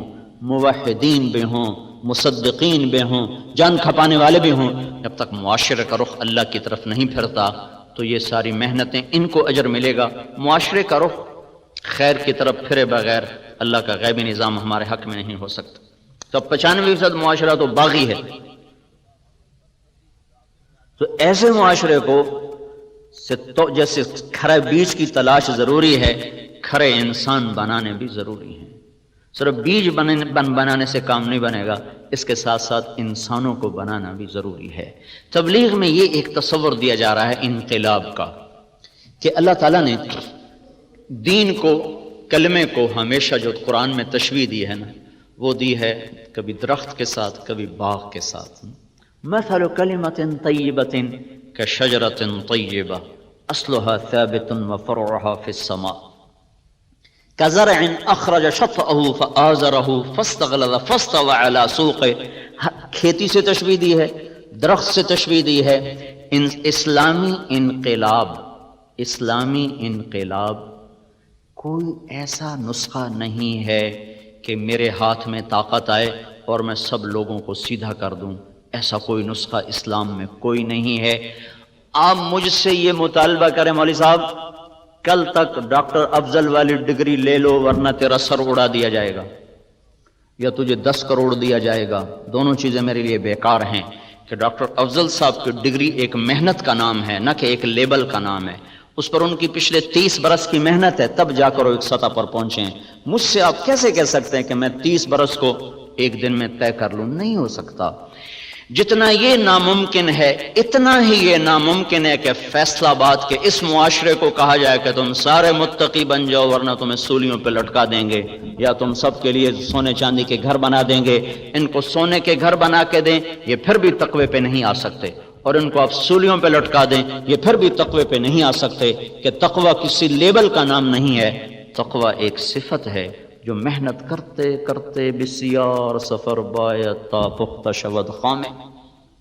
موحدین بھی ہوں، مصدقین بھی ہوں، جان کھپانے والے بھی ہوں، جب تک معاشرے کا رخ اللہ کی طرف نہیں پھرتا تو یہ ساری محنتیں ان کو اجر ملے گا۔ معاشرے کا رخ خیر کی طرف پھرے بغیر اللہ کا غیبی نظام ہمارے حق میں نہیں ہو سکتا۔ تو 95% معاشرہ تو باغی ہے، تو ایسے معاشرے کو جیسے کھرے بیج کی تلاش ضروری ہے، کھرے انسان بنانے بھی ضروری ہیں۔ صرف بیج بنانے سے کام نہیں بنے گا، اس کے ساتھ ساتھ انسانوں کو بنانا بھی ضروری ہے۔ تبلیغ میں یہ ایک تصور دیا جا رہا ہے انقلاب کا کہ اللہ تعالیٰ نے دین کو، کلمے کو ہمیشہ جو قرآن میں تشبیہ دی ہے نا، وہ دی ہے کبھی درخت کے ساتھ کبھی باغ کے ساتھ۔ مثل کلمۃ طیبۃ کشجرۃ طیبہ اصلها ثابت وفرعها فی السماء کزرع اخرج شطأه فآزره فاستغلظ فاستوى على سوقه۔ کھیتی سے تشبیہ دی ہے، درخت سے تشبیہ دی ہے۔ اسلامی انقلاب کوئی ایسا نسخہ نہیں ہے کہ میرے ہاتھ میں طاقت آئے اور میں سب لوگوں کو سیدھا کر دوں، ایسا کوئی نسخہ اسلام میں کوئی نہیں ہے۔ آپ مجھ سے یہ مطالبہ کریں مولوی صاحب کل تک ڈاکٹر افضل والی ڈگری لے لو ورنہ تیرا سر اڑا دیا جائے گا، یا تجھے 10 کروڑ دیا جائے گا، دونوں چیزیں میرے لیے بیکار ہیں۔ کہ ڈاکٹر افضل صاحب کی ڈگری ایک محنت کا نام ہے، نہ کہ ایک لیبل کا نام ہے، اس پر ان کی پچھلے 30 برس کی محنت ہے، تب جا کر وہ ایک سطح پر پہنچے ہیں۔ مجھ سے آپ کیسے کہہ سکتے ہیں کہ میں 30 برس کو ایک دن میں طے کر لوں؟ نہیں ہو سکتا۔ جتنا یہ ناممکن ہے اتنا ہی یہ ناممکن ہے کہ فیصلہ آباد کے اس معاشرے کو کہا جائے کہ تم سارے متقی بن جاؤ ورنہ تمہیں سولیوں پہ لٹکا دیں گے، یا تم سب کے لیے سونے چاندی کے گھر بنا دیں گے۔ ان کو سونے کے گھر بنا کے دیں، یہ پھر بھی تقوی پہ نہیں آ سکتے، اور ان کو آپ سولیوں پہ لٹکا دیں، یہ پھر بھی تقوی پہ نہیں آ سکتے۔ کہ تقوی کسی لیبل کا نام نہیں ہے، تقوی ایک صفت ہے جو محنت کرتے کرتے بسیار سفر باید تا پختہ شود خامے،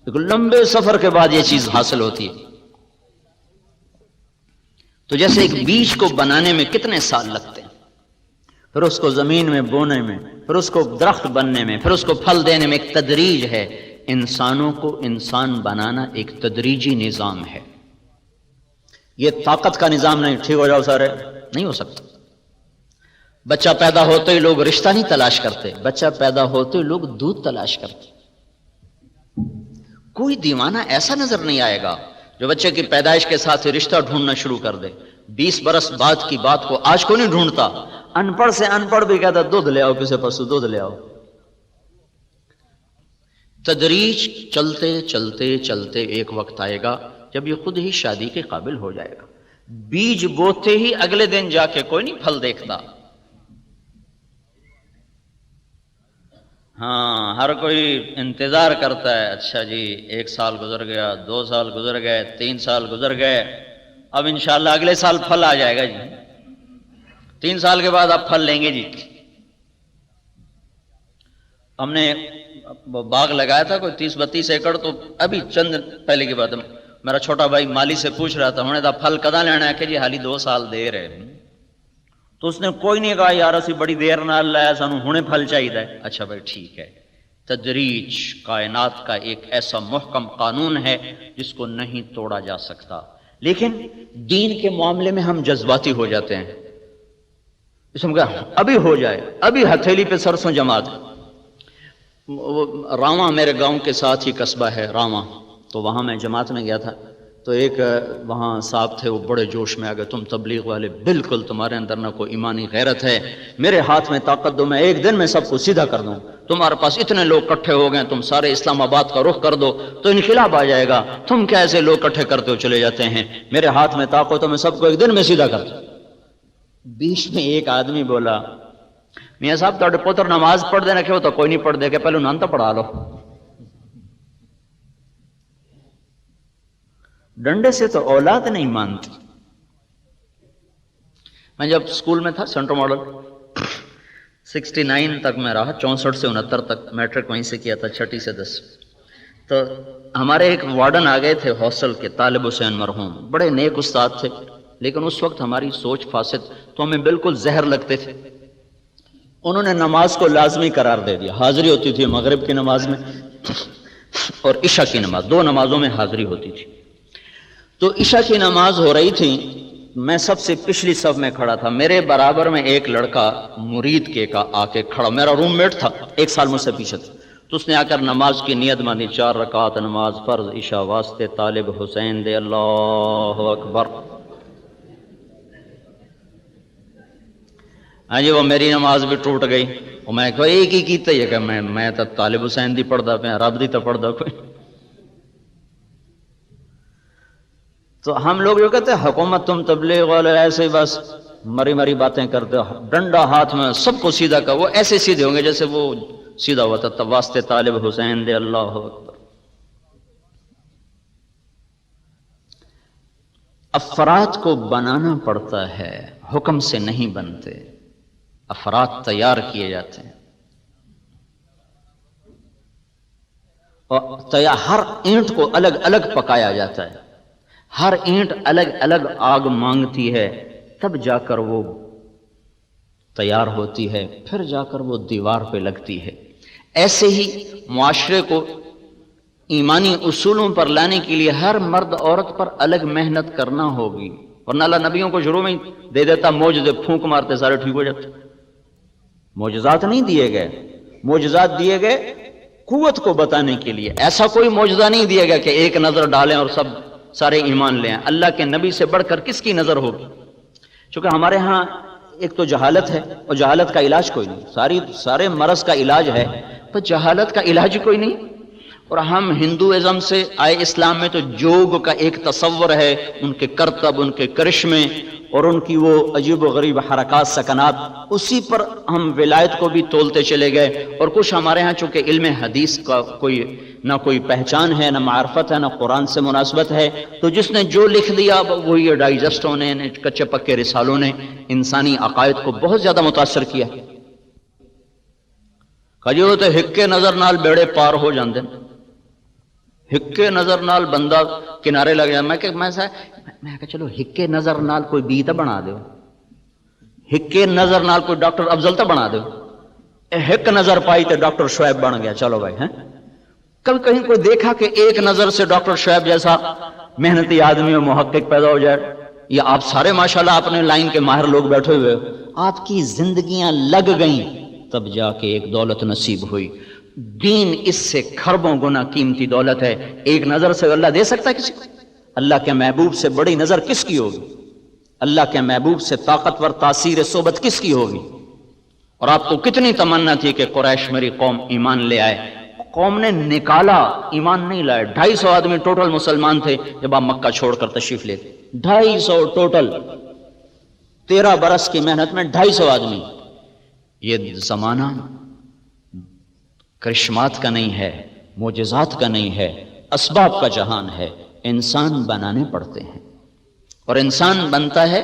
ایک لمبے سفر کے بعد یہ چیز حاصل ہوتی ہے۔ تو جیسے ایک بیج کو بنانے میں کتنے سال لگتے ہیں، پھر اس کو زمین میں بونے میں، پھر اس کو درخت بننے میں، پھر اس کو پھل دینے میں ایک تدریج ہے۔ انسانوں کو انسان بنانا ایک تدریجی نظام ہے، یہ طاقت کا نظام نہیں، ٹھیک ہو جاؤ سارے، نہیں ہو سکتا۔ بچہ پیدا ہوتے ہی لوگ رشتہ نہیں تلاش کرتے، بچہ پیدا ہوتے ہی لوگ دودھ تلاش کرتے۔ کوئی دیوانہ ایسا نظر نہیں آئے گا جو بچے کی پیدائش کے ساتھ ہی رشتہ ڈھونڈنا شروع کر دے۔ 20 برس بعد کی بات کو آج کو نہیں ڈھونڈتا، ان پڑھ سے ان پڑھ بھی کہتا دودھ لے آؤ، کسی پرسوں دودھ لے آؤ۔ تدریج چلتے چلتے چلتے ایک وقت آئے گا جب یہ خود ہی شادی کے قابل ہو جائے گا۔ بیج بوتے ہی اگلے دن جا کے کوئی نہیں پھل دیکھتا۔ ہاں ہر کوئی انتظار کرتا ہے، اچھا جی 1 سال گزر گیا، 2 سال گزر گئے، 3 سال گزر گئے، اب انشاءاللہ اگلے سال پھل آ جائے گا جی، 3 سال کے بعد آپ پھل لیں گے جی۔ ہم نے باغ لگایا تھا کوئی 30-32 ایکڑ، تو ابھی چند پہلے کی بات ہے، میرا چھوٹا بھائی مالی سے پوچھ رہا تھا، انہوں نے کہا پھل کدا لینا ہے کہ جی حالی 2 سال دیر ہے، تو اس نے کوئی نہیں کہا یار اسی بڑی دیر نال لایا سانو ہنے پھل چاہیے، اچھا بھائی ٹھیک ہے۔ تدریج کائنات کا ایک ایسا محکم قانون ہے جس کو نہیں توڑا جا سکتا، لیکن دین کے معاملے میں ہم جذباتی ہو جاتے ہیں، اس میں کہا ابھی ہو جائے، ابھی ہتھیلی پہ سرسوں جما دے۔ راواں میرے گاؤں کے ساتھ ہی قصبہ ہے راواں، تو وہاں میں جماعت میں گیا تھا، تو ایک وہاں صاحب تھے، وہ بڑے جوش میں آ گئے، تم تبلیغ والے بالکل تمہارے اندر نہ کوئی ایمانی غیرت ہے، میرے ہاتھ میں طاقت دو، میں ایک دن میں سب کو سیدھا کر دوں، تمہارے پاس اتنے لوگ اکٹھے ہو گئے، تم سارے اسلام آباد کا رخ کر دو تو انقلاب آ جائے گا، تم کیا ایسے لوگ اکٹھے کرتے ہو چلے جاتے ہیں، میرے ہاتھ میں طاقت تو میں سب کو ایک دن میں سیدھا کر دوں۔ بیچ میں ایک آدمی بولا میاں صاحب تھوڑے پوتر نماز پڑھ دے رکھے ہو تو کوئی نہیں پڑھ دے کہ پہلے انہوں نے تو پڑھا لو، ڈنڈے سے تو اولاد نہیں مانتی۔ میں جب اسکول میں تھا سینٹر ماڈل 69 تک میں رہا، 64 سے 69 تک میٹرک وہیں سے کیا تھا، 6 سے 10، تو ہمارے ایک وارڈن آ گئے تھے ہاسٹل کے، طالب حسین مرحوم، بڑے نیک استاد تھے، لیکن اس وقت ہماری سوچ فاسد، تو ہمیں بالکل زہر لگتے تھے۔ انہوں نے نماز کو لازمی قرار دے دیا، حاضری ہوتی تھی مغرب کی نماز میں اور عشاء کی نماز، 2 نمازوں میں حاضری ہوتی تھی۔ تو عشاء کی نماز ہو رہی تھی، میں سب سے پچھلی صف میں کھڑا تھا، میرے برابر میں ایک لڑکا مرید کے کا آ کے کھڑا، میرا روم میٹ تھا، 1 سال مجھ سے پیچھے تھا، تو اس نے آ کر نماز کی نیت باندھی، 4 رکعت نماز فرض عشاء واسطے طالب حسین دے، اللہ اکبر۔ ہاں جی وہ میری نماز بھی ٹوٹ گئی، اور میں کہا ایک ہی کیتا ہے کہ میں تو طالب حسین دی پڑھدا پیا، رب دی تو پڑھدا کوئی۔ تو ہم لوگ جو کہتے ہیں حکومت تم تبلیغ والے ایسے ہی بس مری مری باتیں کرتے ہو، ڈنڈا ہاتھ میں سب کو سیدھا کر، وہ ایسے سیدھے ہوں گے جیسے وہ سیدھا ہوا تھا، واسطے طالب حسین دے، اللہ اکبر۔ افراد کو بنانا پڑتا ہے، حکم سے نہیں بنتے، افراد تیار کیے جاتے ہیں، اور ہر اینٹ کو الگ الگ پکایا جاتا ہے، ہر اینٹ الگ الگ آگ مانگتی ہے، تب جا کر وہ تیار ہوتی ہے، پھر جا کر وہ دیوار پہ لگتی ہے۔ ایسے ہی معاشرے کو ایمانی اصولوں پر لانے کے لیے ہر مرد عورت پر الگ محنت کرنا ہوگی، ورنہ اللہ نبیوں کو شروع میں ہی دے دیتا معجزے، پھونک مارتے سارے ٹھیک ہو جاتے۔ معجزات نہیں دیے گئے، معجزات دیے گئے قوت کو بتانے کے لیے، ایسا کوئی معجزہ نہیں دیا گیا کہ ایک نظر ڈالیں اور سب سارے ایمان لیں۔ اللہ کے نبی سے بڑھ کر کس کی نظر ہوگی؟ چونکہ ہمارے ہاں ایک تو جہالت ہے، اور جہالت کا علاج کوئی نہیں، سارے مرض کا علاج ہے، پر جہالت کا علاج کوئی نہیں۔ اور ہم ہندوازم سے آئے اسلام میں تو جوگ کا ایک تصور ہے، ان کے کرتب، ان کے کرشمے اور ان کی وہ عجیب و غریب حرکات سکنات، اسی پر ہم ولایت کو بھی تولتے چلے گئے۔ اور کچھ ہمارے ہاں چونکہ علم حدیث کا نہ کوئی پہچان ہے، نہ معرفت ہے، نہ قرآن سے مناسبت ہے، تو جس نے جو لکھ دیا وہ یہ ڈائجسٹوں نے، کچے پکے رسالوں نے انسانی عقائد کو بہت زیادہ متاثر کیا۔ کجو تو ہکے نظر نال بیڑے پار ہو جاندے، ہکے نظر نال بندہ کنارے لگ جائے۔ میں کہ چلو ہکے نظر نال کوئی بی تو بنا دو، ہکے نظر نال کوئی ڈاکٹر افضل تو بنا دو، ہک نظر پائی تو ڈاکٹر شعیب بن گیا، چلو بھائی۔ ہیں کل کہیں کوئی دیکھا کہ ایک نظر سے ڈاکٹر شعیب جیسا محنتی آدمی اور محقق پیدا ہو جائے؟ یا آپ سارے ماشاءاللہ اپنے لائن کے ماہر لوگ بیٹھے ہوئے، آپ کی زندگیاں لگ گئیں، تب جا کے ایک دولت نصیب ہوئی۔ دین اس سے کھربوں گنا قیمتی دولت ہے، ایک نظر سے اللہ دے سکتا ہے کسی کو؟ اللہ کے محبوب سے بڑی نظر کس کی ہوگی؟ اللہ کے محبوب سے طاقتور تاثیر صحبت کس کی ہوگی؟ اور آپ کو کتنی تمنا تھی کہ قریش میری قوم ایمان لے آئے، قوم نے نکالا، ایمان نہیں لائے۔ 250 آدمی ٹوٹل مسلمان تھے جب آپ مکہ چھوڑ کر تشریف لے گئے، 250 ٹوٹل، 13 برس کی محنت میں 250 آدمی۔ یہ زمانہ کرشمات کا نہیں ہے، معجزات کا نہیں ہے، اسباب کا جہان ہے، انسان بنانے پڑتے ہیں، اور انسان بنتا ہے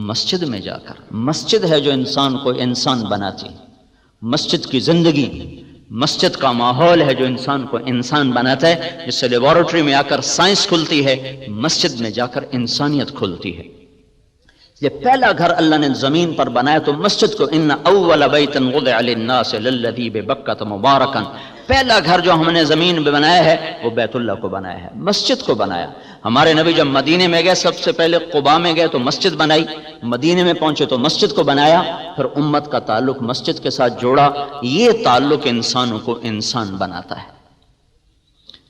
مسجد میں جا کر۔ مسجد ہے جو انسان کو انسان بناتی، مسجد کی زندگی، مسجد کا ماحول ہے جو انسان کو انسان بناتا ہے، جس سے لیبارٹری میں آ کر سائنس کھلتی ہے، مسجد میں جا کر انسانیت کھلتی ہے۔ یہ پہلا گھر اللہ نے زمین پر بنایا تو مسجد کو، ان اول بیت وضع للناس للذی ببکۃ مبارکا، پہلا گھر جو ہم نے زمین پہ بنایا ہے وہ بیت اللہ کو بنایا ہے، مسجد کو بنایا۔ ہمارے نبی جب مدینے میں گئے سب سے پہلے قباء میں گئے تو مسجد بنائی، مدینے میں پہنچے تو مسجد کو بنایا، پھر امت کا تعلق مسجد کے ساتھ جوڑا۔ یہ تعلق انسانوں کو انسان بناتا ہے۔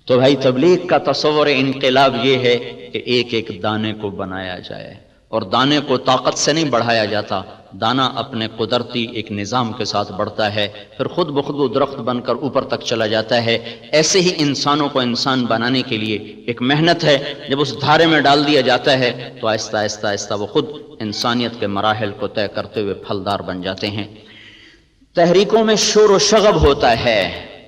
تو بھائی تبلیغ کا تصور انقلاب یہ ہے کہ ایک ایک دانے کو بنایا جائے، اور دانے کو طاقت سے نہیں بڑھایا جاتا، دانا اپنے قدرتی ایک نظام کے ساتھ بڑھتا ہے، پھر خود بخود وہ درخت بن کر اوپر تک چلا جاتا ہے۔ ایسے ہی انسانوں کو انسان بنانے کے لیے ایک محنت ہے، جب اس دھارے میں ڈال دیا جاتا ہے تو آہستہ آہستہ آہستہ وہ خود انسانیت کے مراحل کو طے کرتے ہوئے پھلدار بن جاتے ہیں۔ تحریکوں میں شور و شغب ہوتا ہے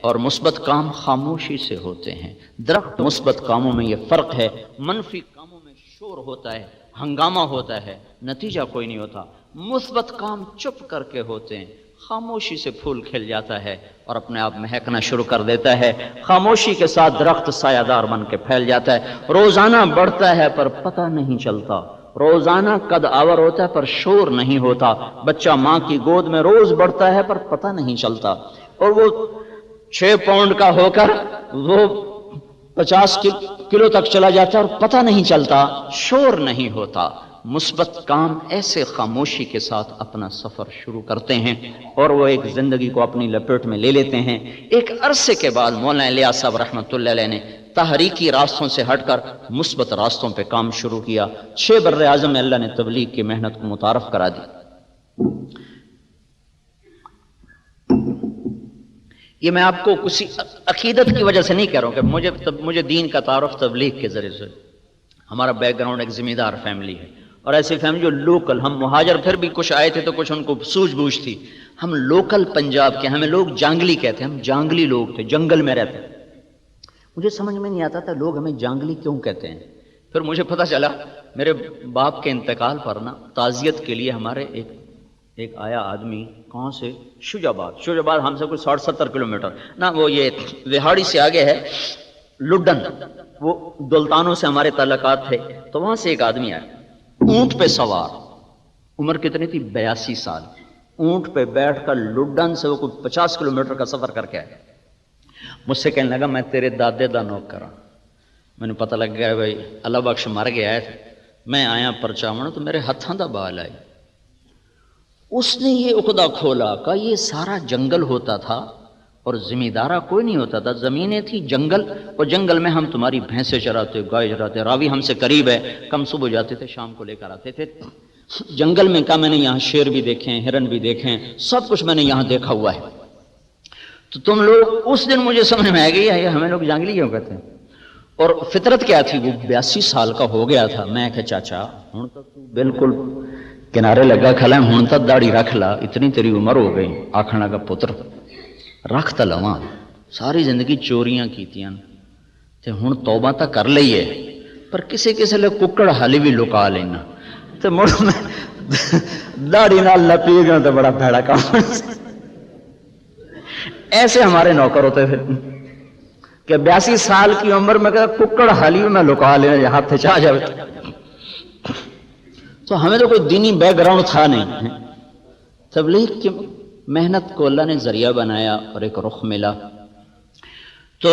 اور مثبت کام خاموشی سے ہوتے ہیں۔ درخت مثبت کاموں میں یہ فرق ہے، منفی کاموں میں شور ہوتا ہے، ہنگامہ ہوتا ہے، نتیجہ کوئی نہیں ہوتا۔ مثبت کام چپ کر کے ہوتے ہیں، خاموشی سے پھول کھل جاتا ہے اور اپنے آپ مہکنا شروع کر دیتا ہے۔ خاموشی کے ساتھ درخت سایہ دار بن کے پھیل جاتا ہے، روزانہ بڑھتا ہے پر پتہ نہیں چلتا، روزانہ قد آور ہوتا ہے پر شور نہیں ہوتا۔ بچہ ماں کی گود میں روز بڑھتا ہے پر پتہ نہیں چلتا، اور وہ 6 پاؤنڈ کا ہو کر وہ 50 کلو تک چلا جاتا ہے اور پتہ نہیں چلتا، شور نہیں ہوتا۔ مثبت کام ایسے خاموشی کے ساتھ اپنا سفر شروع کرتے ہیں اور وہ ایک زندگی کو اپنی لپیٹ میں لے لیتے ہیں۔ ایک عرصے کے بعد مولانا الیاس صاحب رحمۃ اللہ علیہ نے تحریکی راستوں سے ہٹ کر مثبت راستوں پہ کام شروع کیا۔ 6 بر اعظم میں اللہ نے تبلیغ کی محنت کو متعارف کرا دی۔ یہ میں آپ کو کسی عقیدت کی وجہ سے نہیں کہہ رہا ہوں کہ مجھے دین کا تعارف تبلیغ کے ذریعے سے۔ ہمارا بیک گراؤنڈ ایک ذمہ دار فیملی ہے، اور ایسی فیملی جو لوکل، ہم مہاجر پھر بھی کچھ آئے تھے تو کچھ ان کو سوجھ بوجھ تھی، ہم لوکل پنجاب کے، ہمیں لوگ جانگلی کہتے ہیں، ہم جانگلی لوگ تھے، جنگل میں رہتے ہیں۔ مجھے سمجھ میں نہیں آتا تھا لوگ ہمیں جانگلی کیوں کہتے ہیں، پھر مجھے پتہ چلا میرے باپ کے انتقال پر نا تعزیت کے لیے ہمارے ایک آیا آدمی، کہاں سے؟ شوج آباد ہم سے کوئی 60-70 کلومیٹر نا، وہ یہ وہاڑی سے آگے ہے لڈن، وہ دلتانوں سے ہمارے تعلقات تھے، تو وہاں سے ایک آدمی آیا اونٹ پہ سوار، عمر کتنی تھی؟ 82 سال، اونٹ پہ بیٹھ کر لڈن سے وہ کوئی 50 کلومیٹر کا سفر کر کے آیا۔ مجھ سے کہنے لگا میں تیرے دادے دا نوکر ہوں۔ میں نے پتہ لگ گیا بھائی اللہ بخش مر گیا ہے، میں آیا پرچاون تو میرے ہاتھاں دا بال آئی۔ اس نے یہ عقدہ کھولا کہ یہ سارا جنگل ہوتا تھا اور ذمہ دارہ کوئی نہیں ہوتا تھا، زمینیں تھی، جنگل، اور جنگل میں ہم تمہاری بھینسیں چراتے، گائے چراتے، راوی ہم سے قریب ہے، کم صبح جاتے تھے شام کو لے کر آتے تھے۔ جنگل میں کہا میں نے یہاں شیر بھی دیکھے ہیں، ہرن بھی دیکھے ہیں، سب کچھ میں نے یہاں دیکھا ہوا ہے۔ تو تم لوگ، اس دن مجھے سمجھ میں آ گئی ہے ہمیں لوگ جانگلی کیوں کہتے ہیں۔ اور فطرت کیا تھی، وہ 82 سال کا ہو گیا تھا۔ میں کہ چاچا ہوں تو بالکل کنارے لگا کھلا ہے، ہوں تو داڑھی رکھ لا، اتنی تیری عمر ہو گئی۔ آکھنا کا پتر رکھ تا لواں، ساری زندگی چوریاں کیتیاں تے ہن توبہ تا کر لئیے، پر کسے کسے لے ککڑ حالی بھی لکا لینا تے مڑ میں داڑھی نال لپی گیا تو بڑا بھڑا کام۔ ایسے ہمارے نوکر ہوتے تھے کہ 82 سال کی عمر میں کہ ککڑ حالی میں لکا لینا، یہ ہاتھ چاہ جائے۔ تو ہمیں تو کوئی دینی بیک گراؤنڈ تھا نہیں۔ تبلیغ کی محنت کو اللہ نے ذریعہ بنایا اور ایک رخ ملا۔ تو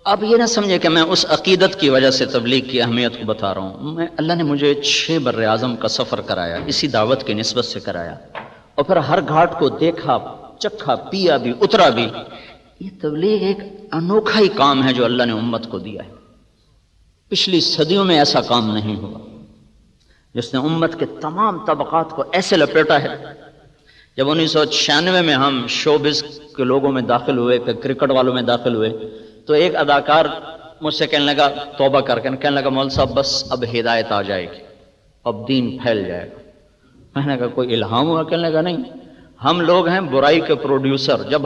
اب یہ نہ سمجھے کہ میں اس عقیدت کی وجہ سے تبلیغ کی اہمیت کو بتا رہا ہوں۔ اللہ نے مجھے 6 بر اعظم کا سفر کرایا، اسی دعوت کی نسبت سے کرایا، اور پھر ہر گھاٹ کو دیکھا، چکھا، پیا بھی، اترا بھی۔ یہ تبلیغ ایک انوکھا ہی کام ہے جو اللہ نے امت کو دیا ہے۔ پچھلی صدیوں میں ایسا کام نہیں ہوا جس نے امت کے تمام طبقات کو ایسے لپیٹا ہے۔ جب 1996 میں ہم شوبز کے لوگوں میں داخل ہوئے، کرکٹ والوں میں داخل ہوئے، تو ایک اداکار مجھ سے کہنے لگا، توبہ کر کے کہنے لگا مول صاحب بس اب ہدایت آ جائے گی، اب دین پھیل جائے گا۔ میں نے کہا کوئی الہام ہوا؟ کہنے لگا نہیں، ہم لوگ ہیں برائی کے پروڈیوسر، جب